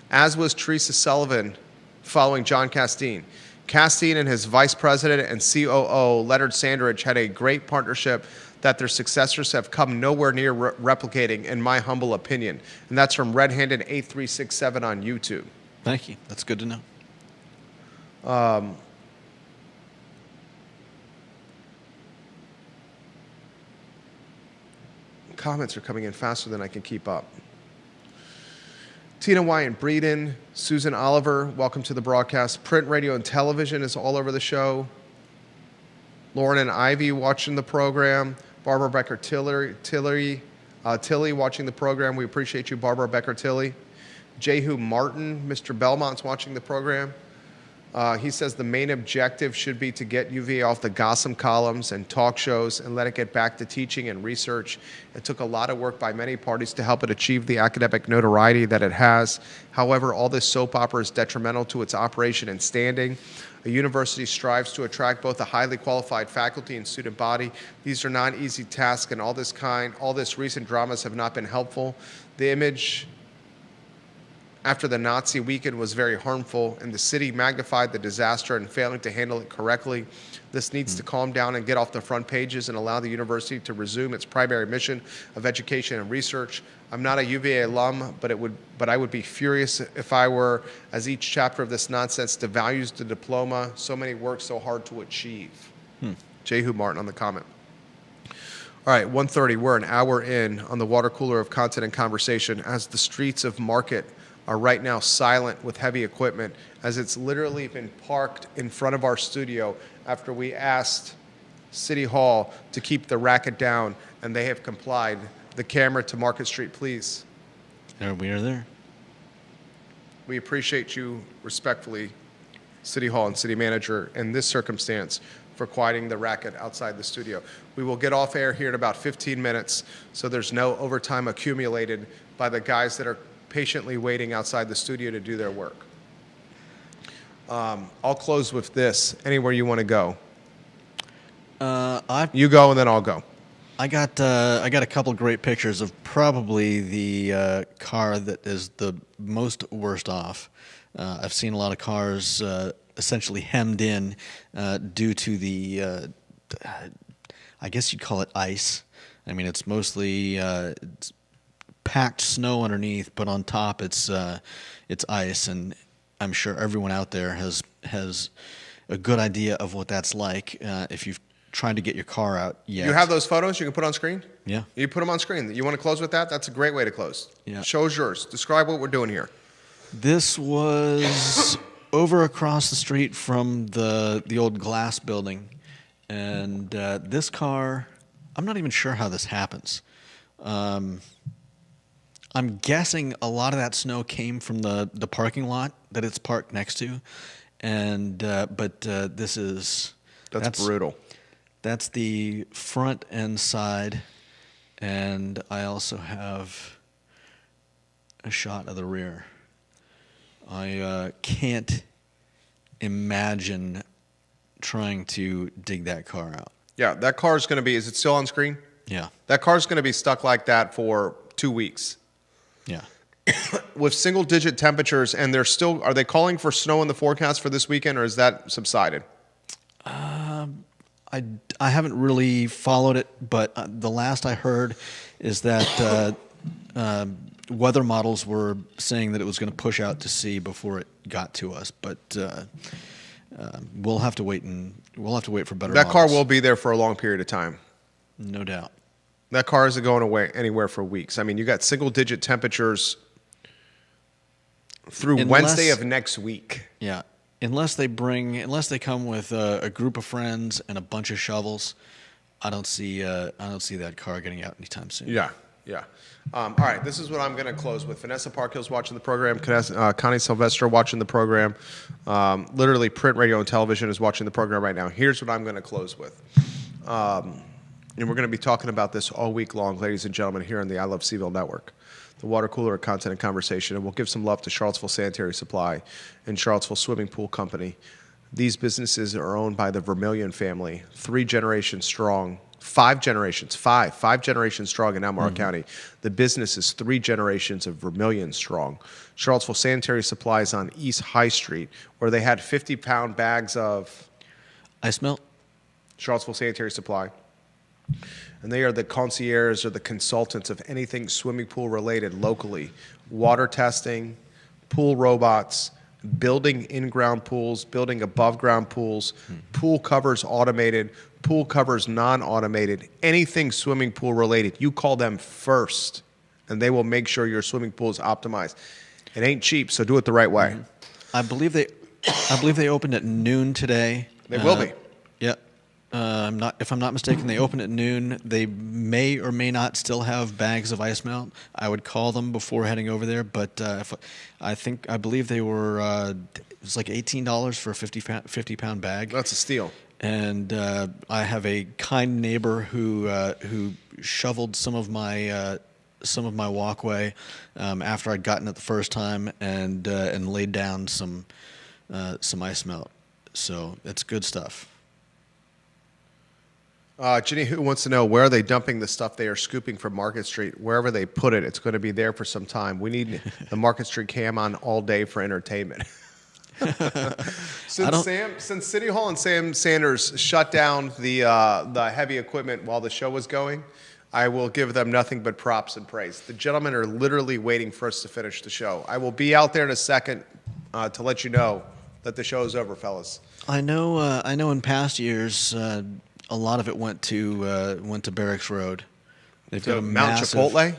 as was Teresa Sullivan, following John Castine. Castine and his vice president and COO, Leonard Sandridge, had a great partnership that their successors have come nowhere near replicating, in my humble opinion. And that's from Red-handed A367 on YouTube. Thank you. That's good to know. Comments are coming in faster than I can keep up. Tina Wyatt Breeden, Susan Oliver, welcome to the broadcast. Print, radio, and television is all over the show. Lauren and Ivy watching the program. Barbara Becker-Tilley watching the program. We appreciate you, Barbara Becker-Tilley. Jehu Martin, Mr. Belmont's watching the program. He says the main objective should be to get UVA off the gossip columns and talk shows and let it get back to teaching and research. It took a lot of work by many parties to help it achieve the academic notoriety that it has. However, all this soap opera is detrimental to its operation and standing. A university strives to attract both a highly qualified faculty and student body. These are not easy tasks, and all this recent dramas have not been helpful. The image after the Nazi weekend was very harmful, and the city magnified the disaster and failing to handle it correctly. This needs to calm down and get off the front pages and allow the university to resume its primary mission of education and research. I'm not a UVA alum, but I would be furious if I were, as each chapter of this nonsense devalues the diploma so many work so hard to achieve. Jehu Martin on the comment. All right, 1:30, we're an hour in on the water cooler of content and conversation as the streets of Market are right now silent with heavy equipment, as it's literally been parked in front of our studio after we asked City Hall to keep the racket down, and they have complied. The camera to Market Street, please. There we are there. We appreciate you respectfully, City Hall and City Manager, in this circumstance for quieting the racket outside the studio. We will get off air here in about 15 minutes, so there's no overtime accumulated by the guys that are patiently waiting outside the studio to do their work. I'll close with this. Anywhere you want to go? You go, and then I'll go. I got a couple great pictures of probably the car that is the most worst off. I've seen a lot of cars essentially hemmed in due to the, I guess you'd call it ice. I mean, it's mostly it's packed snow underneath, but on top it's ice, and I'm sure everyone out there has a good idea of what that's like if you've tried to get your car out yet. You have those photos you can put on screen? Yeah. You put them on screen. You want to close with that? That's a great way to close. Yeah. Show's yours. Describe what we're doing here. This was over across the street from the old glass building, and this car, I'm not even sure how this happens. I'm guessing a lot of that snow came from the parking lot that it's parked next to, and but this is That's brutal. That's the front and side, and I also have a shot of the rear. I can't imagine trying to dig that car out. Yeah, that car's going to be, is it still on screen? Yeah. That car's going to be stuck like that for 2 weeks. Yeah. With single-digit temperatures, and are they calling for snow in the forecast for this weekend, or is that subsided? I haven't really followed it, but the last I heard is that weather models were saying that it was going to push out to sea before it got to us. But we'll have to wait for better. That car models. will be there for a long period of time. No doubt. That car isn't going away anywhere for weeks. I mean, you got single-digit temperatures through Wednesday of next week. Yeah. Unless they come with a group of friends and a bunch of shovels, I don't see that car getting out anytime soon. Yeah. All right, this is what I'm going to close with. Vanessa Parkhill's watching the program. Connie Sylvester watching the program. Literally, print, radio, and television is watching the program right now. Here's what I'm going to close with. And we're going to be talking about this all week long, ladies and gentlemen, here on the I Love CVille Network. The water cooler of content and conversation. And we'll give some love to Charlottesville Sanitary Supply and Charlottesville Swimming Pool Company. These businesses are owned by the Vermillion family, 3 generations strong, 5 generations strong in Albemarle County. The business is 3 generations of Vermillion strong. Charlottesville Sanitary Supply is on East High Street, where they had 50-pound bags of ice melt. Charlottesville Sanitary Supply. And they are the concierge or the consultants of anything swimming pool related locally. Water testing, pool robots, building in-ground pools, building above-ground pools, pool covers automated, pool covers non-automated, anything swimming pool related. You call them first, and they will make sure your swimming pool is optimized. It ain't cheap, so do it the right way. I believe they opened at noon today. They will be. Yep. If I'm not mistaken, they open at noon. They may or may not still have bags of ice melt. I would call them before heading over there, but I believe they were it was like $18 for a 50-pound bag. That's a steal. And I have a kind neighbor who shoveled some of my walkway after I'd gotten it the first time and laid down some ice melt. So it's good stuff. Ginny, who wants to know, where are they dumping the stuff they are scooping from Market Street? Wherever they put it, it's going to be there for some time. We need the Market Street cam on all day for entertainment. Since City Hall and Sam Sanders shut down the heavy equipment while the show was going, I will give them nothing but props and praise. The gentlemen are literally waiting for us to finish the show. I will be out there in a second to let you know that the show is over, fellas. I know in past years, a lot of it went to Barracks Road. They've got a Mount massive, Chipotle?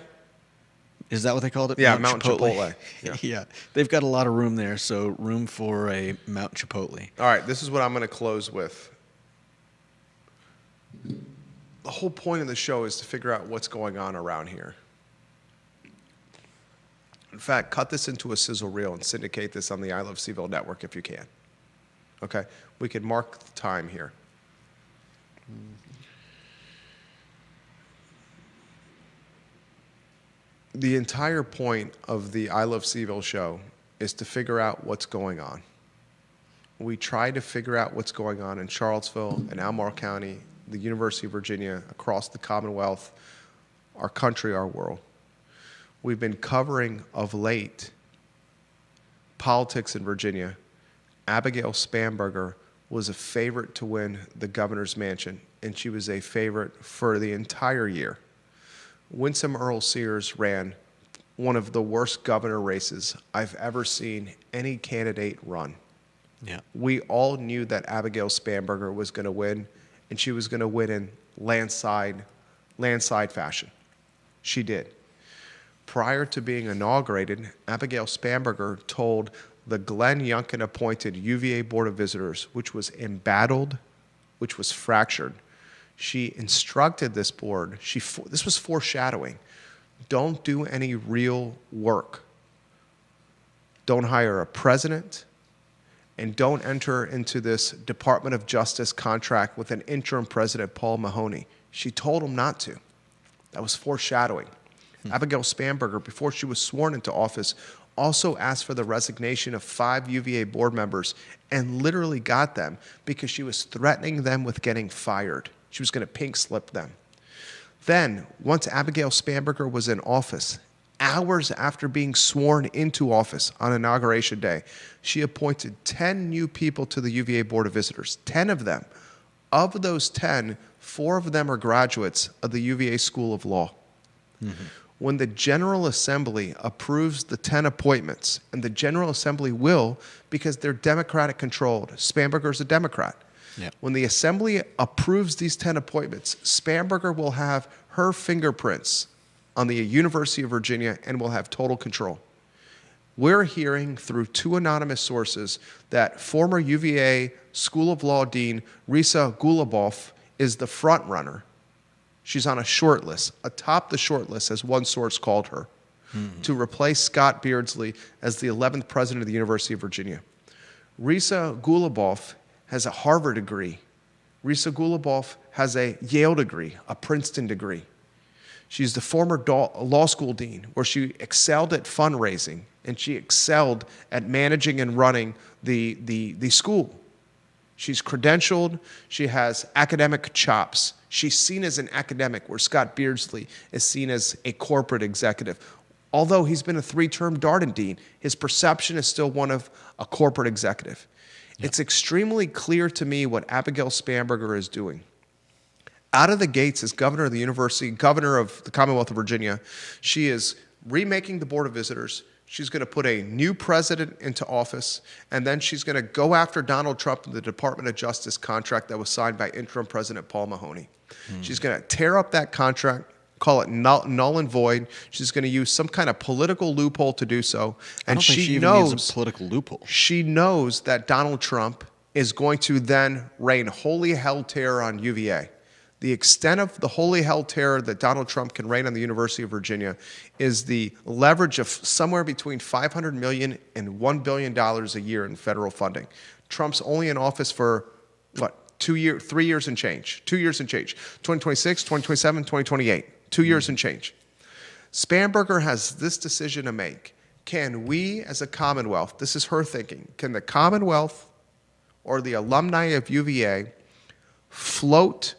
Is that what they called it? Yeah, Mount Chipotle. Yeah. Yeah, they've got a lot of room there, so room for a Mount Chipotle. All right, this is what I'm going to close with. The whole point of the show is to figure out what's going on around here. In fact, cut this into a sizzle reel and syndicate this on the I Love CVille network if you can. Okay? We can mark the time here. The entire point of the I Love CVille show is to figure out what's going on. We try to figure out what's going on in Charlottesville and Albemarle County, the University of Virginia, across the Commonwealth, our country, our world. We've been covering of late politics in Virginia. Abigail Spanberger was a favorite to win the governor's mansion, and she was a favorite for the entire year. Winsome Earl Sears ran one of the worst governor races I've ever seen any candidate run. Yeah. We all knew that Abigail Spanberger was going to win, and she was going to win in landslide landslide fashion. She did. Prior to being inaugurated, Abigail Spanberger told the Glenn Youngkin-appointed UVA Board of Visitors, which was embattled, which was fractured, she instructed this board, this was foreshadowing, don't do any real work. Don't hire a president, and don't enter into this Department of Justice contract with an interim president, Paul Mahoney. She told him not to. That was foreshadowing. Abigail Spanberger, before she was sworn into office, also asked for the resignation of 5 UVA board members and literally got them because she was threatening them with getting fired. She was going to pink slip them. Then, once Abigail Spanberger was in office, hours after being sworn into office on Inauguration Day, she appointed 10 new people to the UVA Board of Visitors, 10 of them. Of those 10, 4 of them are graduates of the UVA School of Law. Mm-hmm. When the General Assembly approves the 10 appointments, and the General Assembly will because they're Democratic controlled. Spanberger's a Democrat. Yeah. When the Assembly approves these 10 appointments, Spanberger will have her fingerprints on the University of Virginia and will have total control. We're hearing through 2 anonymous sources that former UVA School of Law Dean Risa Goluboff is the front runner. She's on a short list, atop the short list, as one source called her, to replace Scott Beardsley as the 11th president of the University of Virginia. Risa Goluboff has a Harvard degree. Risa Goluboff has a Yale degree, a Princeton degree. She's the former law school dean, where she excelled at fundraising, and she excelled at managing and running the school. She's credentialed. She has academic chops. She's seen as an academic, where Scott Beardsley is seen as a corporate executive. Although he's been a 3-term Darden dean, his perception is still one of a corporate executive. Yep. It's extremely clear to me what Abigail Spanberger is doing. Out of the gates as governor of the university, governor of the Commonwealth of Virginia, she is remaking the Board of Visitors. She's going to put a new president into office, and then she's going to go after Donald Trump in the Department of Justice contract that was signed by interim President Paul Mahoney. She's going to tear up that contract, call it null and void. She's going to use some kind of political loophole to do so. And I don't think she even needs a political loophole. She knows that Donald Trump is going to then rain holy hell terror on UVA. The extent of the holy hell terror that Donald Trump can rain on the University of Virginia is the leverage of somewhere between $500 million and $1 billion a year in federal funding. Trump's only in office for, 3 years and change. 2 years and change. 2026, 2027, 2028. 2 years and change. Spanberger has this decision to make. Can we, as a Commonwealth, this is her thinking, can the Commonwealth or the alumni of UVA float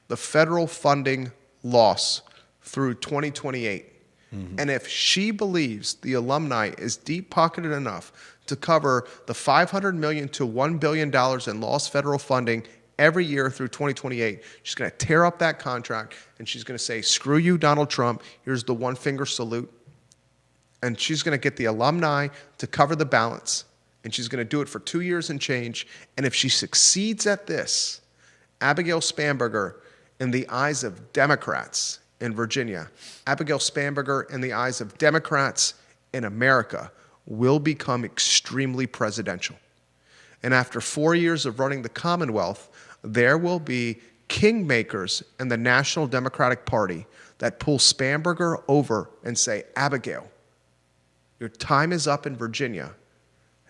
the federal funding loss through 2028? Mm-hmm. And if she believes the alumni is deep-pocketed enough to cover the $500 million to $1 billion in lost federal funding every year through 2028, she's going to tear up that contract, and she's going to say, screw you, Donald Trump, here's the one-finger salute. And she's going to get the alumni to cover the balance, and she's going to do it for 2 years and change. And if she succeeds at this, Abigail Spanberger, in the eyes of Democrats in Virginia, Abigail Spanberger, in the eyes of Democrats in America, will become extremely presidential. And after 4 years of running the Commonwealth, there will be kingmakers in the National Democratic Party that pull Spanberger over and say, Abigail, your time is up in Virginia.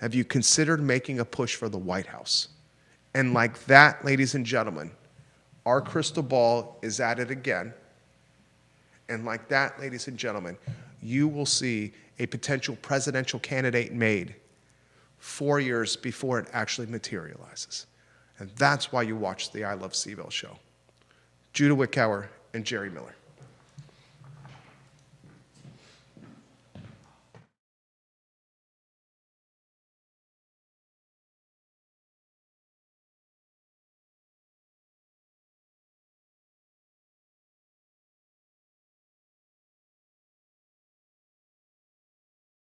Have you considered making a push for the White House? And like that, ladies and gentlemen, our crystal ball is at it again. And like that, ladies and gentlemen, you will see a potential presidential candidate made 4 years before it actually materializes. And that's why you watch the I Love CVille show. Judah Wickower and Jerry Miller.